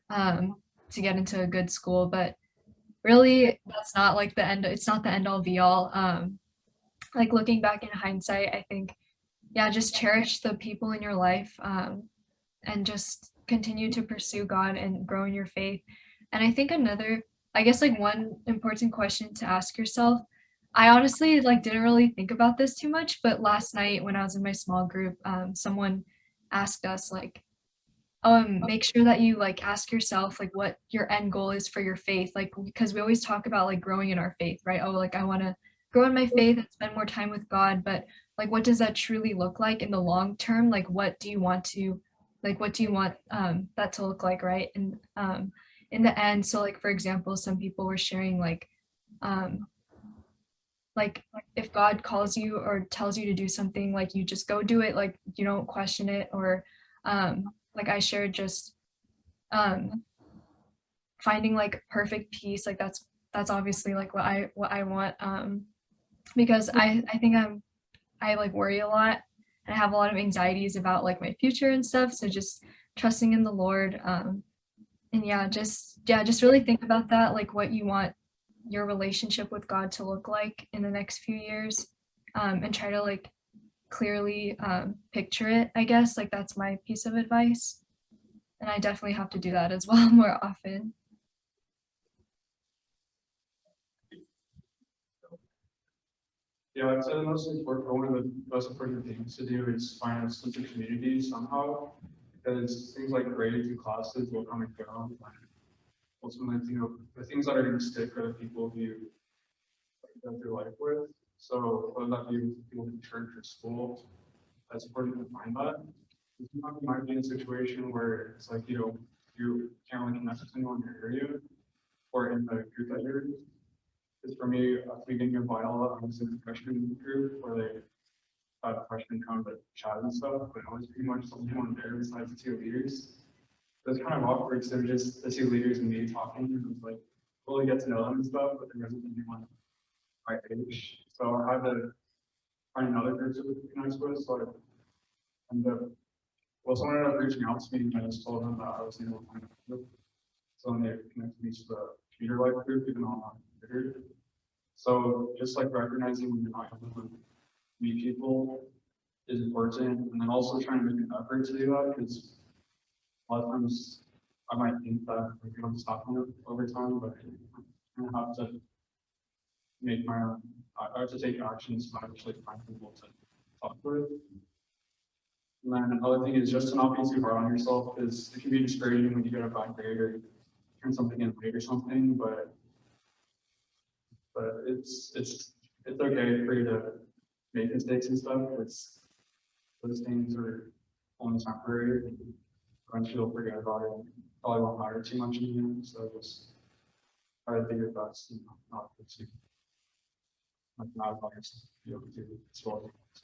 to get into a good school. But really, that's not like the end. It's not the end all be all. Like looking back in hindsight, I think yeah, just cherish the people in your life. And just continue to pursue God and grow in your faith. And I think I guess like one important question to ask yourself, I honestly like didn't really think about this too much, but last night when I was in my small group, someone asked us like, make sure that you like ask yourself like what your end goal is for your faith, like because we always talk about like growing in our faith, right? Oh, like I want to grow in my faith and spend more time with God, but like what does that truly look like in the long term? Like what do you want that to look like, right? And in the end, so like for example, some people were sharing um like if God calls you or tells you to do something, like you just go do it, like you don't question it. Or like I shared just um finding like perfect peace, like that's obviously like what I want, because I think I like worry a lot and I have a lot of anxieties about like my future and stuff, so just trusting in the Lord. And just really think about that, like what you want your relationship with God to look like in the next few years, and try to like clearly picture it, I guess. Like that's my piece of advice. And I definitely have to do that as well more often. Yeah, I'd say the most important, one of the most important things to do is find a sense of community somehow, because things like grades and classes will come and go. And ultimately, the things that are going to stick are the people who you go through life with. So whether that be people in church or school, that's important to find that. You might be in a situation where it's like, you can't really connect with anyone in your area or in the group that you're in. Because for me, speaking of Viola, I was in the freshman group where they had freshmen come to chat and stuff, but I was pretty much the only one there besides the two leaders. It was kind of awkward because there were just the two leaders and me talking, and it was like, really get to know them and stuff, but there wasn't anyone my age. So I had to find another group to connect with, so I ended up, someone ended up reaching out to me and I just told them that I was able to find a group. So then they connected me to the computer life group, even though I'm not a computer. So just like recognizing when you're not able to meet people is important, and then also trying to make an effort to do that, because a lot of times I might think that like, I'm just stopping it over time, but I have to make my own, I have to take actions to actually find people to talk with. And then another thing is just to not be too hard on yourself, because it can be discouraging when you get a bad grade or turn something in late or something, but it's okay for you to make mistakes and stuff. It's those things are only temporary. Eventually you'll forget about it. Probably won't matter too much in the end. So just try to do your best and not to like not about yourself. Be able to do as well as you want to.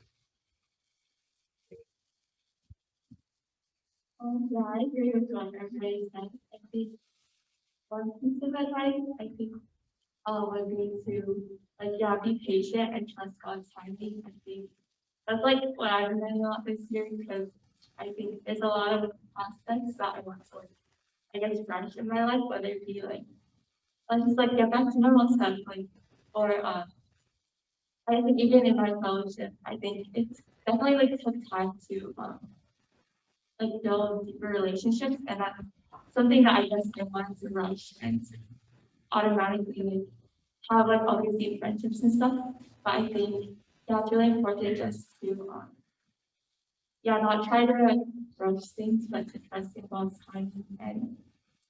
Yeah, I agree with what everybody said. I think one piece of advice, I think, would be to, like, yeah, be patient and trust God's timing. I think that's like what I've been learning a lot this year, because I think there's a lot of aspects that I want to, like, I guess, branch in my life, whether it be like, let's just like get back to normal stuff, like, or I think even in my fellowship, I think it's definitely like took time to like build deeper relationships, and that's something that I guess I wanted to rush and automatically like have like all these deep friendships and stuff. But I think that's really important just to yeah, not try to like rush things, but to trust in God's timing. And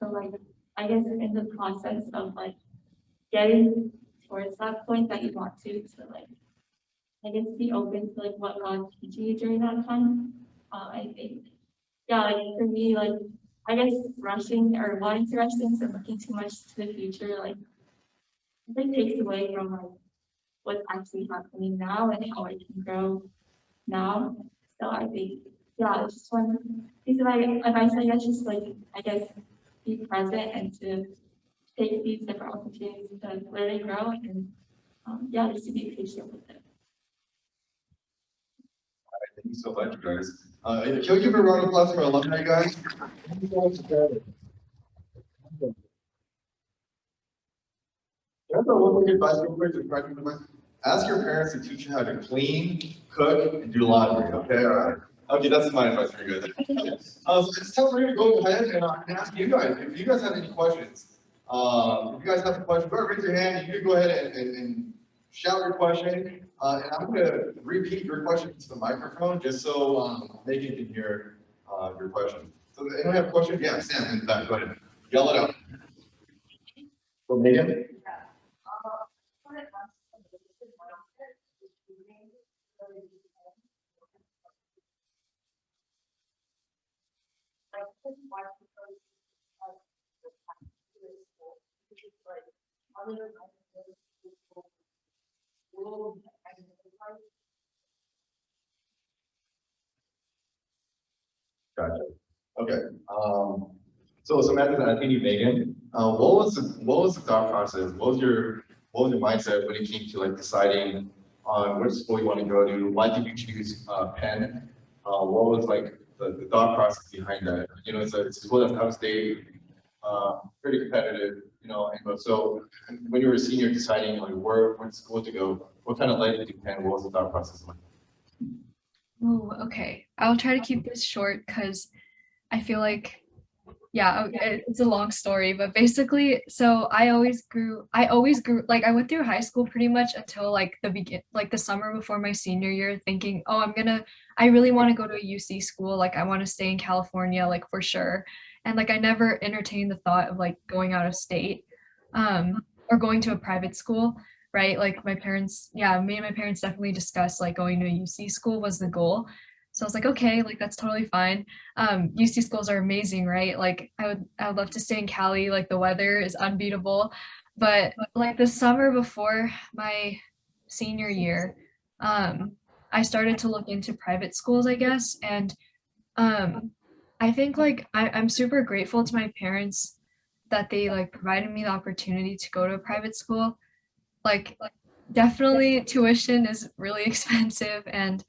so like I guess in the process of like getting towards that point that you want to like I guess be open to like what God's teaching you during that time. I think yeah, like for me, like I guess rushing or wanting to rush things and looking too much to the future, like I think takes away from like what's actually happening now and how I can grow now. So I think yeah, it's just one piece of advice, I guess, just like I guess be present and to take these different opportunities to learn and grow, and yeah, just to be patient with it. Thank you so much, guys. Can we give a round of applause for our alumni, guys? Can I throw one more advice real quick? Practical advice? Ask your parents to teach you how to clean, cook, and do laundry. Okay, all right. Okay, that's my advice for you guys. So it's time for me to go ahead and ask you guys if you guys have any questions. If you guys have a question, go ahead, raise your hand. You can go ahead and shout your question. And I'm going to repeat your question to the microphone just so Megan can hear your question. So anyone have a question? Yeah, Sam in the back. Go ahead. Yell it out. For Megan? Gotcha. Okay. So Matthew, I think you, Megan, what was the thought process? What was your mindset when it came to like deciding on what school you want to go to? Why did you choose Penn? What was like the thought process behind that? You know, it's a school that's out of state, pretty competitive. You know, and so when you were a senior deciding like what school to go, what kind of led you to Penn? What was the thought process like? Oh, okay. I'll try to keep this short because I feel like, yeah, it's a long story, but basically, so I always grew, like I went through high school pretty much until like the summer before my senior year thinking, oh, I really want to go to a UC school. Like I want to stay in California, like for sure. And like I never entertained the thought of like going out of state, or going to a private school, right? Like my parents, yeah, me and my parents definitely discussed like going to a UC school was the goal. So I was like, okay, like that's totally fine. UC schools are amazing, right? Like I would love to stay in Cali. Like the weather is unbeatable. But like the summer before my senior year, um, I started to look into private schools, I guess. And um, I think like I'm super grateful to my parents that they like provided me the opportunity to go to a private school. Like definitely tuition is really expensive and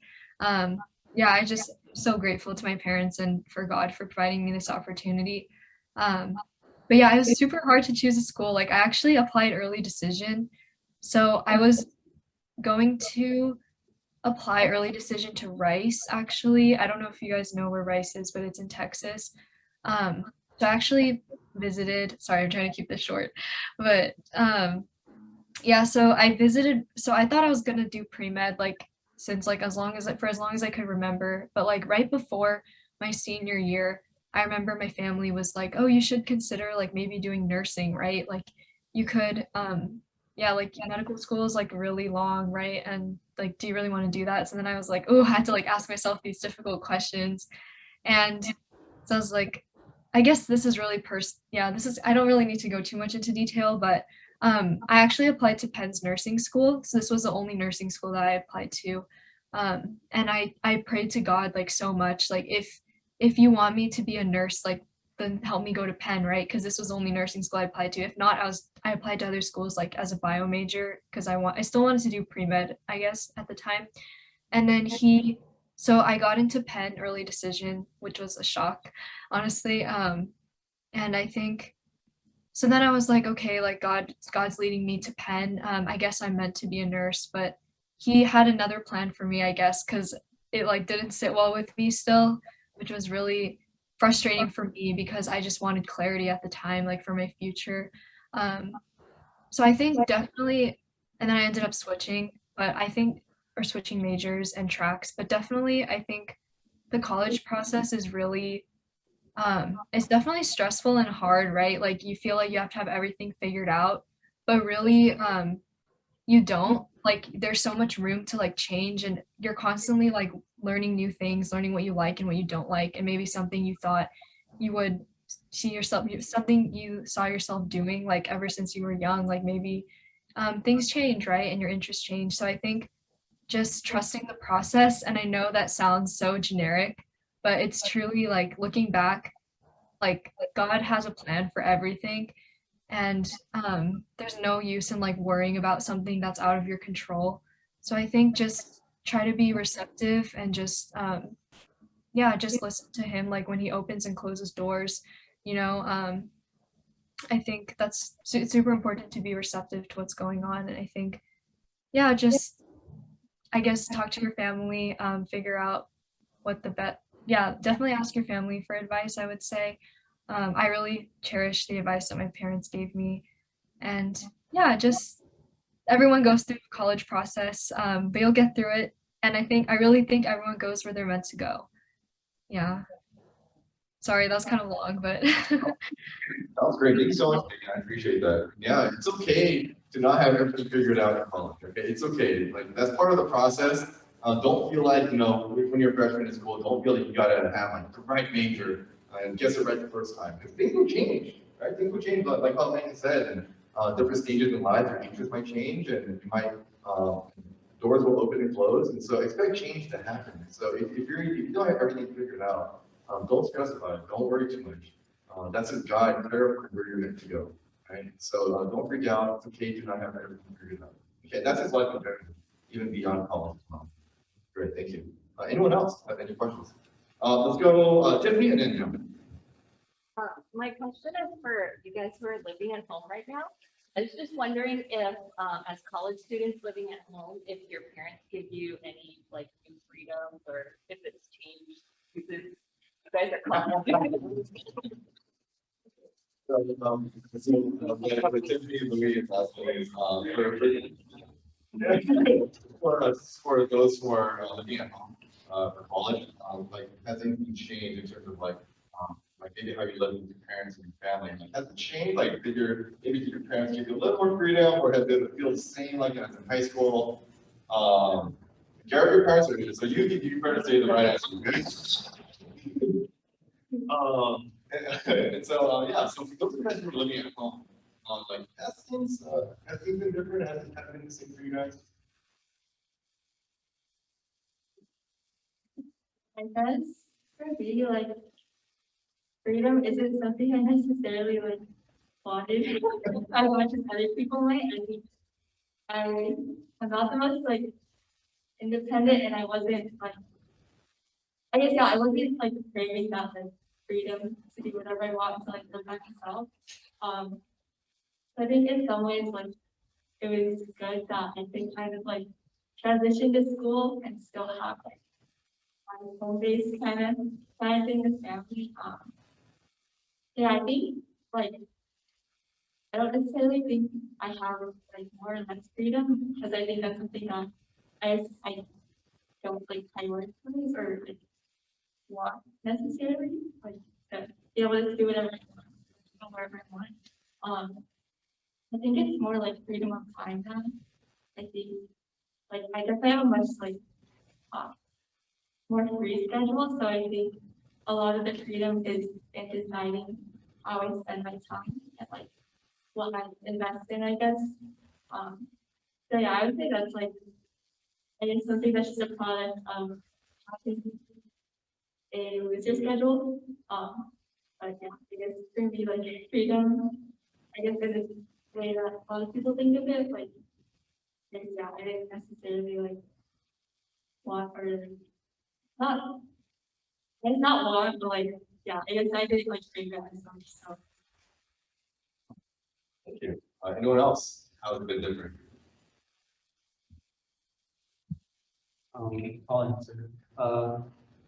yeah, I just so grateful to my parents and for God for providing me this opportunity. Um, but yeah, it was super hard to choose a school. Like I actually applied early decision. So I was going to apply early decision to Rice actually. I don't know if you guys know where Rice is, but it's in Texas. So I actually visited, sorry, I'm trying to keep this short, but yeah, so I visited, so I thought I was gonna do pre-med like since like as long as I could remember, but like right before my senior year, I remember my family was like, "Oh, you should consider like maybe doing nursing, right? Like you could yeah, like medical school is like really long, right? And like do you really want to do that?" So then I was like, "Oh, I had to like ask myself these difficult questions." And so I was like, I guess this is really yeah, this is I don't really need to go too much into detail, but I actually applied to Penn's nursing school. So this was the only nursing school that I applied to. And I prayed to God like so much, like if you want me to be a nurse, like then help me go to Penn, right? Because this was the only nursing school I applied to. If not, I applied to other schools like as a bio major because I still wanted to do pre-med, I guess, at the time. And then so I got into Penn early decision, which was a shock, honestly. And I think so then I was like, okay, like God's leading me to Penn. I guess I'm meant to be a nurse, but he had another plan for me, I guess, because it like didn't sit well with me still, which was really frustrating for me because I just wanted clarity at the time, like for my future. Um, so I think definitely, and then I ended up switching, but I think, or switching majors and tracks, but definitely I think the college process is really it's definitely stressful and hard, right? Like you feel like you have to have everything figured out, but really you don't. Like there's so much room to like change and you're constantly like learning new things, learning what you like and what you don't like, and maybe something you thought you would see yourself something you saw yourself doing like ever since you were young, like maybe things change, right? And your interests change. So I think just trusting the process, and I know that sounds so generic, but it's truly like looking back, like God has a plan for everything, and there's no use in like worrying about something that's out of your control. So I think just try to be receptive and just yeah, just listen to him like when he opens and closes doors, you know. I think that's super important to be receptive to what's going on, and I think yeah, just I guess talk to your family, figure out what the bet. Yeah, definitely ask your family for advice, I would say. I really cherish the advice that my parents gave me. And yeah, just everyone goes through the college process, but you'll get through it. And I really think everyone goes where they're meant to go. Yeah. Sorry, that was kind of long, but That was great. Thank you so much, Megan. I appreciate that. Yeah, it's okay to not have everything figured out in college. Okay, it's okay. Like that's part of the process. Don't feel like when you're a freshman in school, don't feel like you gotta have like the right major and guess it right the first time because things will change, right? Things will change, like how Megan said, and different stages in life, your interests might change, and you might doors will open and close, and so expect change to happen. So if you don't have everything figured out, don't stress about it. Don't worry too much. That's a guide clarifying where you're meant to go, right? So don't freak out. It's okay to not have everything figured out. Okay, that's his life objective, even beyond college as well. Great, thank you. Anyone else have any questions? Let's go, Tiffany and then Jim. My question is for you guys who are living at home right now. I was just wondering if, as college students living at home, if your parents give you any like new freedoms or if it's changed because you guys are college. Tiffany and Louis, for those who are living at home for college, like has anything changed in terms of like maybe how you live with your parents and your family? Like, has it changed? Like maybe did your parents give you a little more freedom, or has it feel the same like as in high school? Jared, your parents are here, so you better say the right answer, okay? And so, yeah, so for those of you guys who are living at home, like, has things been different? Has it been the same for you guys? I guess for me, like, freedom isn't something I necessarily like wanted as much as other people might. I think I'm not the most like independent, and I wasn't like, I guess, yeah, I wasn't like craving that like freedom to do whatever I want to like live by myself. So I think in some ways like it was good that I think kind of like transition to school and still have like my home base kind of thing with family. Yeah, I think like I don't necessarily think I have like more or less freedom, because I think that's something that I don't like prioritize or like want necessarily, like to be able to do whatever I want, go wherever I want. I think it's more like freedom of time now. I think like I definitely have a much like uh, more free schedule, so I think a lot of the freedom is in deciding how I spend my time and like what I invest in, I guess. Um, so yeah, I would say that's like, I guess something that's just a product of having a looser schedule. But yeah, I guess it's gonna be like freedom. I guess in the way that a lot of people think of it, like, yeah, I didn't necessarily like want or like, not, it's not want, but like, yeah, I guess I didn't like crave it as much, so. Thank you. Anyone else? How has it been different? I'll answer.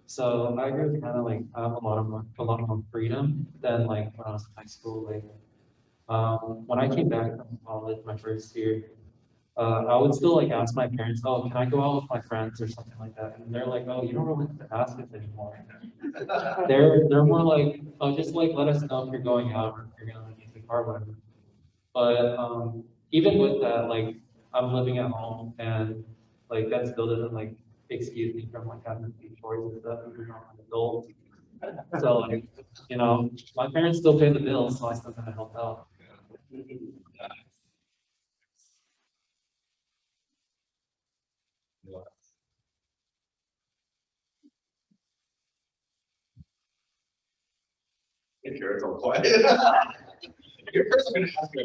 So I agree with kind of like I have a lot more freedom than like when I was in high school. Like, when I came back from college, my first year, I would still like ask my parents, "Oh, can I go out with my friends or something like that?" And they're like, "Oh, you don't really have to ask us anymore." They're more like, "Oh, just like let us know if you're going out or if you're gonna like, use the car, whatever." But even with that, like I'm living at home and like that still doesn't like excuse me from like having to do chores and stuff, even though I'm an adult. So like, my parents still pay the bills, so I still gotta help out. If you're all quiet. Your first I'm gonna ask you.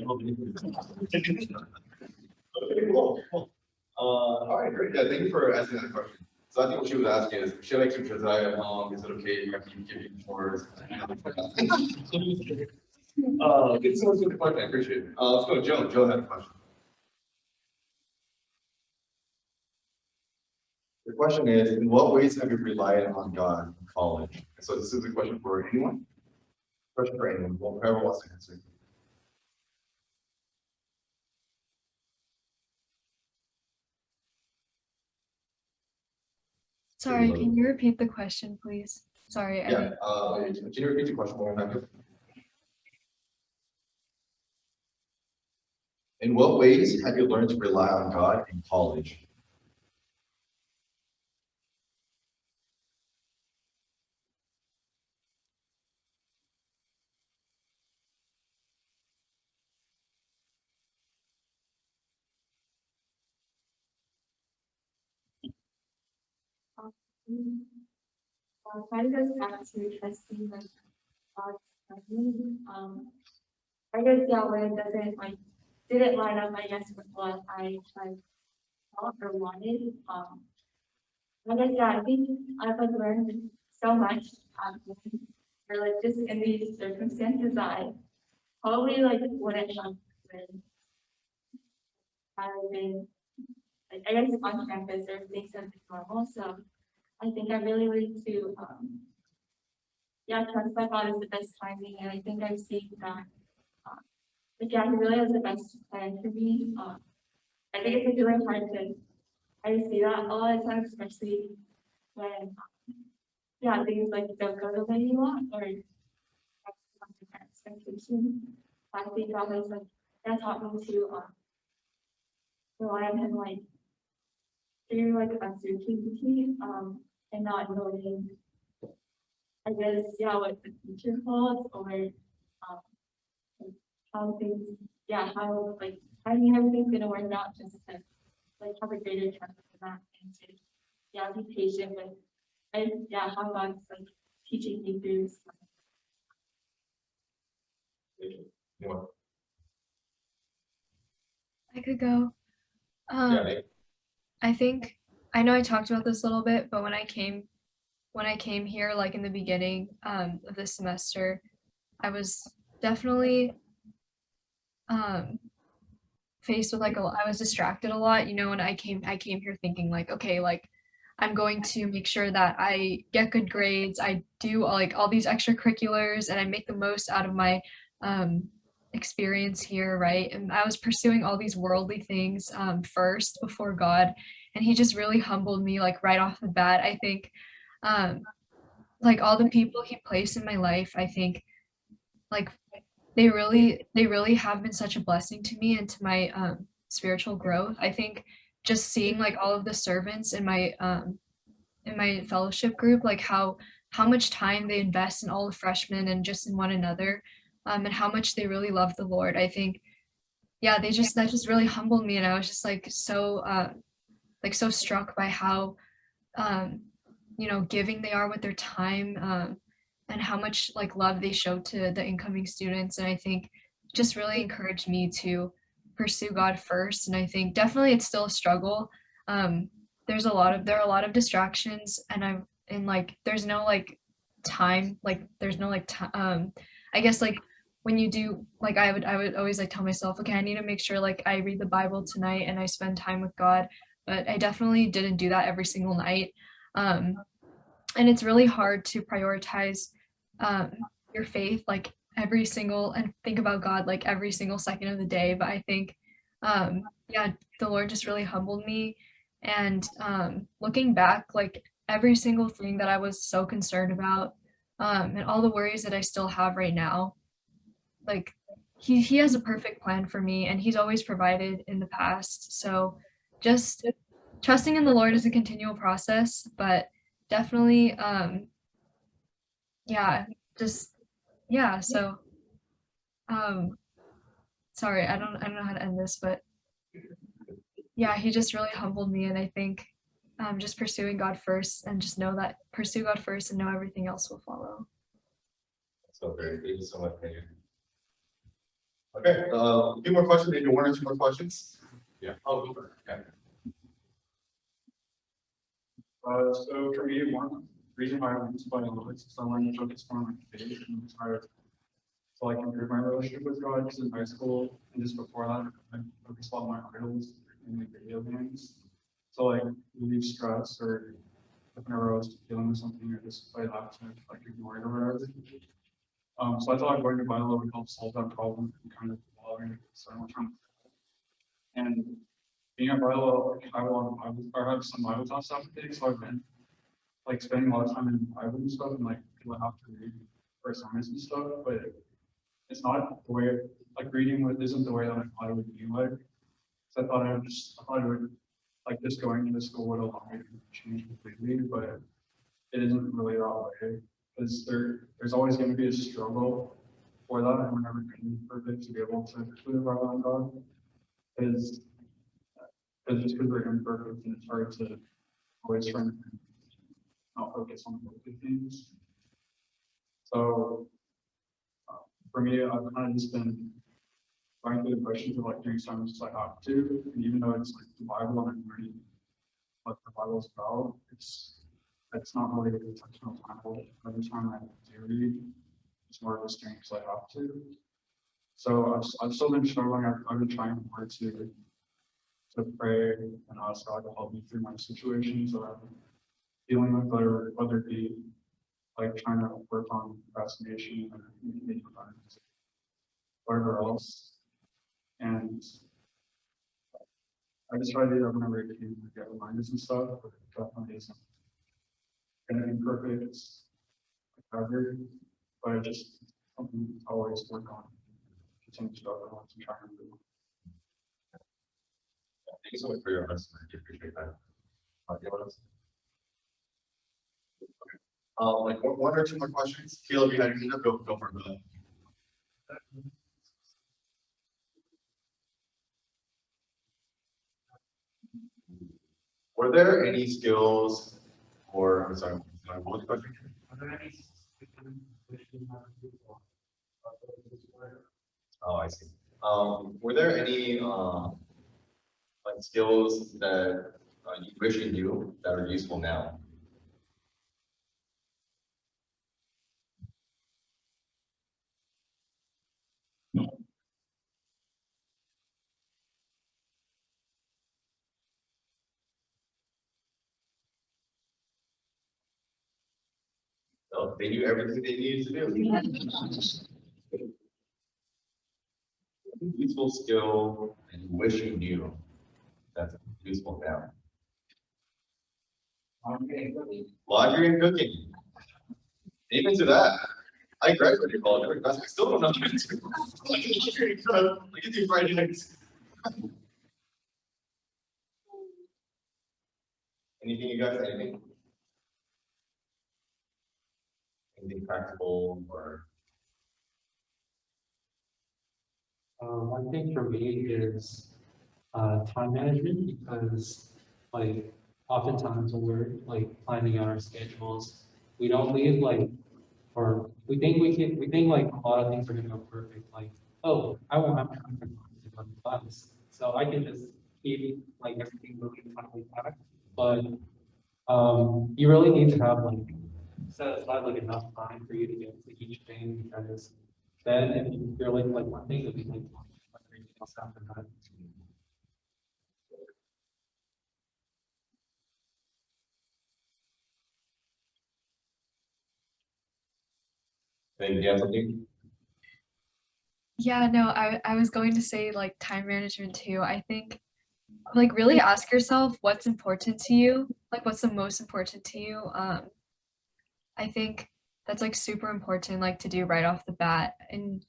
Okay, cool. All right, great. Yeah, thank you for asking that question. So I think what she was asking is, she likes to preside at home. Is it okay if I keep giving chores? Good so much for the question. I appreciate it. Let's go to Joe. Joe had a question. The question is, in what ways have you relied on God in college? So this is a question for anyone. Question for anyone. Well, whoever wants to answer. Sorry, can you repeat the question, please? Sorry, I Yeah. didn't. Can you repeat the question one more time? In what ways have you learned to rely on God in college? Kind of goes back to trusting like God's timing. I guess, yeah, when it doesn't like didn't line up, I guess, with what I like thought or wanted. I guess, yeah, I think I've like learned so much or like just in these circumstances that I probably like wouldn't have when I've been like, I guess, on campus or things have been normal. So I think I really need to yeah, trust that God is the best timing, and I think I've seen that like, yeah, he really has the best plan for me. I think it's really hard to I see that a lot of times, especially when yeah, things like don't go the way you want or have different expectations. I think God has like that taught me to rely on him like feeling like uncertainty, and not knowing, I guess, yeah, what the future holds or, like, how things, yeah, how, like, I mean, everything's gonna work out just to, like, have a greater chance of that and to, yeah, be patient with, yeah, how God's, like, teaching me through stuff. Thank you. Anyone? I could go. Yeah, Nate? I think I know I talked about this a little bit, but when I came here, like in the beginning of this semester, I was definitely um, faced with I was distracted a lot, you know, and I came here thinking like, okay, like I'm going to make sure that I get good grades, I do like all these extracurriculars, and I make the most out of my um, experience here, right? And I was pursuing all these worldly things first before God, and He just really humbled me like right off the bat. I think um, like all the people He placed in my life, I think like they really have been such a blessing to me and to my spiritual growth. I think just seeing like all of the servants in my fellowship group, like how much time they invest in all the freshmen and just in one another, and how much they really love the Lord. I think, yeah, that just really humbled me, and I was just like so struck by how um, you know, giving they are with their time, and how much like love they show to the incoming students. And I think just really encouraged me to pursue God first. And I think definitely it's still a struggle. There are a lot of distractions, and like there's no like time, like there's no like time. I guess like when you do like I would always like tell myself, okay, I need to make sure like I read the Bible tonight and I spend time with God. But I definitely didn't do that every single night. Um, and it's really hard to prioritize um, your faith like every single and think about God like every single second of the day. But I think, yeah, the Lord just really humbled me. And looking back, like every single thing that I was so concerned about, and all the worries that I still have right now, like he has a perfect plan for me, and He's always provided in the past. So just trusting in the Lord is a continual process, but definitely yeah, just yeah, so um sorry, I don't know how to end this, but yeah, He just really humbled me, and I think just pursuing God first, and just know that pursue God first and know everything else will follow. So great. Thank you so much, Nate. Okay, a few more questions, maybe one or two more questions. Yeah. Oh, go for it. Yeah. So for me, one reason why I went to biology is I wanted to focus more on my faith and try to like improve my relationship with God. Because in high school and just before that, I focused a lot on my idols and like video games. So like relieve stress or whenever I was dealing with something, I just played out to like ignore it or whatever. So I thought going to Bible would help solve that problem and kind of allowing so much time. And being at Bible, I have a lot of Bible, or I have some Bible class stuff to take, so I've been like spending a lot of time in Bible and stuff, and like people have to read for assignments and stuff, but it's not the way like reading with isn't the way that I thought it would be like. So I thought it would like just going to the school would allow me to change completely, but it isn't really that way. Because there's always going to be a struggle for that, and we're never going to be perfect to be able to live our own God. Because just because we're imperfect, and it's hard to always try and not focus on the good things. So for me, I've kind of just been going through the motions of like doing sermons as I have to, and even though it's like the Bible and I'm learning what the Bible's about, it's not really a intentional time. Every time I do read, it's more of a strength because I have to. So I've still been struggling. I've been trying hard to pray and ask God to help me through my situations that I'm dealing with, whether it be like trying to work on procrastination or maybe whatever else. And I just try to do that whenever I can get reminders and stuff, but it definitely isn't going to be perfect ever. But I just something to always work on, continue to work on to try and do. Thank you so much for your honesty. I appreciate that. Anyone else? Like one or two more questions. Caleb, you had your hand up. Go for it. Were there any skills or, I'm sorry, what was the question? Are there any specific wish you have to do for this work? Oh, I see. Were there any, like skills that you wish you knew that are useful now? So they knew everything they needed to do. Useful skill and you wish you knew that's useful now. Laundry and cooking. Even to that, I graduated college. I still don't know how to do. I can do Friday nights. Anything you guys? Anything practical or? One thing for me is time management, because like oftentimes when we're like planning out our schedules, we don't leave like, or we think like a lot of things are gonna go perfect, like, oh, I won't have time for class, so I can just keep like everything moving timely back. But you really need to have like set aside like enough time for you to get to each thing, because then if you're like one thing, it'll be like everything else after that. Maybe you have something? Yeah, no, I was going to say like time management too. I think like really ask yourself what's important to you, like what's the most important to you. I think that's like super important like to do right off the bat. And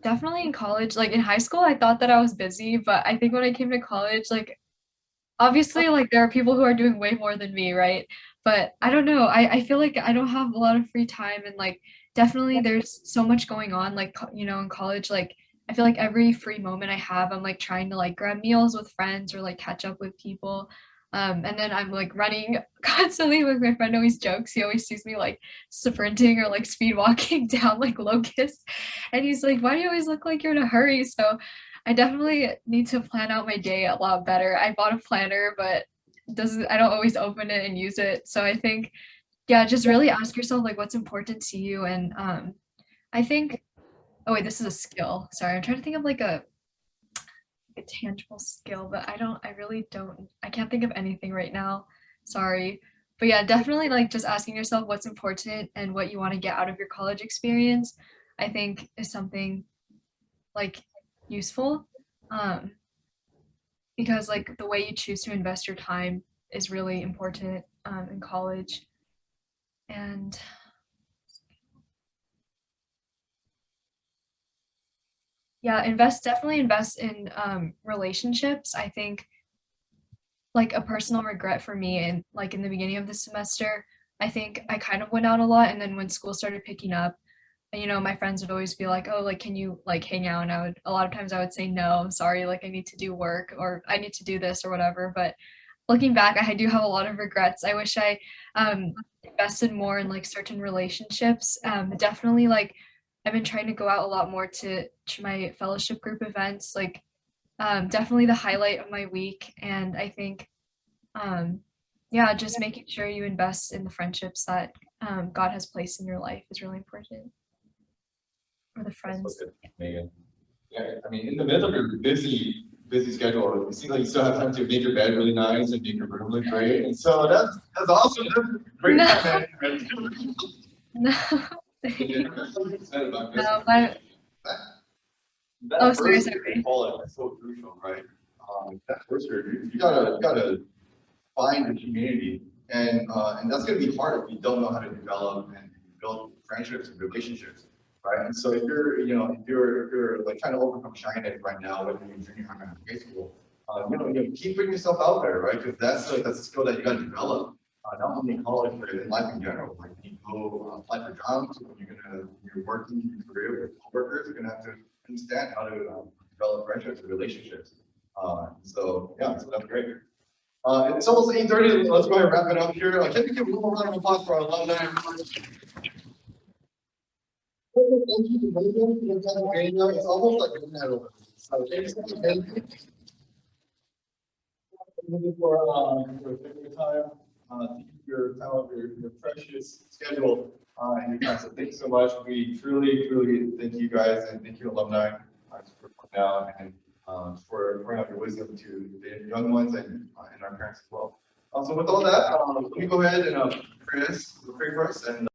definitely in college, like in high school, I thought that I was busy, but I think when I came to college, like obviously like there are people who are doing way more than me, right? But I don't know. I feel like I don't have a lot of free time, and like definitely there's so much going on like in college, like I feel like every free moment I have, I'm like trying to like grab meals with friends or like catch up with people. And then I'm like running constantly. Like my friend always jokes, he always sees me like sprinting or like speed walking down like Locust, and he's like, "Why do you always look like you're in a hurry?" So I definitely need to plan out my day a lot better. I bought a planner, but doesn't I don't always open it and use it. So I think, yeah, just really ask yourself like what's important to you. And I think, oh wait, this is a skill. Sorry, I'm trying to think of like a tangible skill, but I really don't, I can't think of anything right now. Sorry. But yeah, definitely like just asking yourself what's important and what you want to get out of your college experience, I think is something like useful. Um, because like the way you choose to invest your time is really important in college. And yeah, definitely invest in relationships. I think like a personal regret for me, and like in the beginning of the semester, I think I kind of went out a lot, and then when school started picking up, my friends would always be like, "Oh, like can you like hang out?" And a lot of times I would say no, I'm sorry, like I need to do work or I need to do this or whatever. But looking back, I do have a lot of regrets. I wish I invested more in like certain relationships. Definitely like I've been trying to go out a lot more to my fellowship group events, like definitely the highlight of my week. And I think yeah, just making sure you invest in the friendships that God has placed in your life is really important. Or the That's friends. good, Megan. Yeah, I mean, in the middle of your busy schedule, it seems like you still have time to make your bed really nice and make your room look great. And so that's awesome. That's great No. time management. No. No, That oh, sorry, first year in sorry. college is so crucial, right? That first year, you gotta find the community, and that's gonna be hard if you don't know how to develop and build friendships and relationships, right? And so if you're like trying to overcome shyness right now, whether you're in junior high or high school, keep putting yourself out there, right? Because that's a skill that you got to develop, not only in college, but in life in general. Like when you go apply for jobs, when you're working in your career with coworkers, you're gonna have to understand how to develop friendships and relationships. So that's great. It's almost 8:30. Let's go ahead and wrap it up here. Can we give a little round of applause for our alumni? It's almost like midnight over. So thank you so much. Thank you for taking the time, your time, your precious schedule, and your time. So thank you so much. We truly thank you guys, and thank you alumni for coming out and for pouring out your wisdom to the young ones and our parents as well. So with all that, let me go ahead and Chris, pray for us and.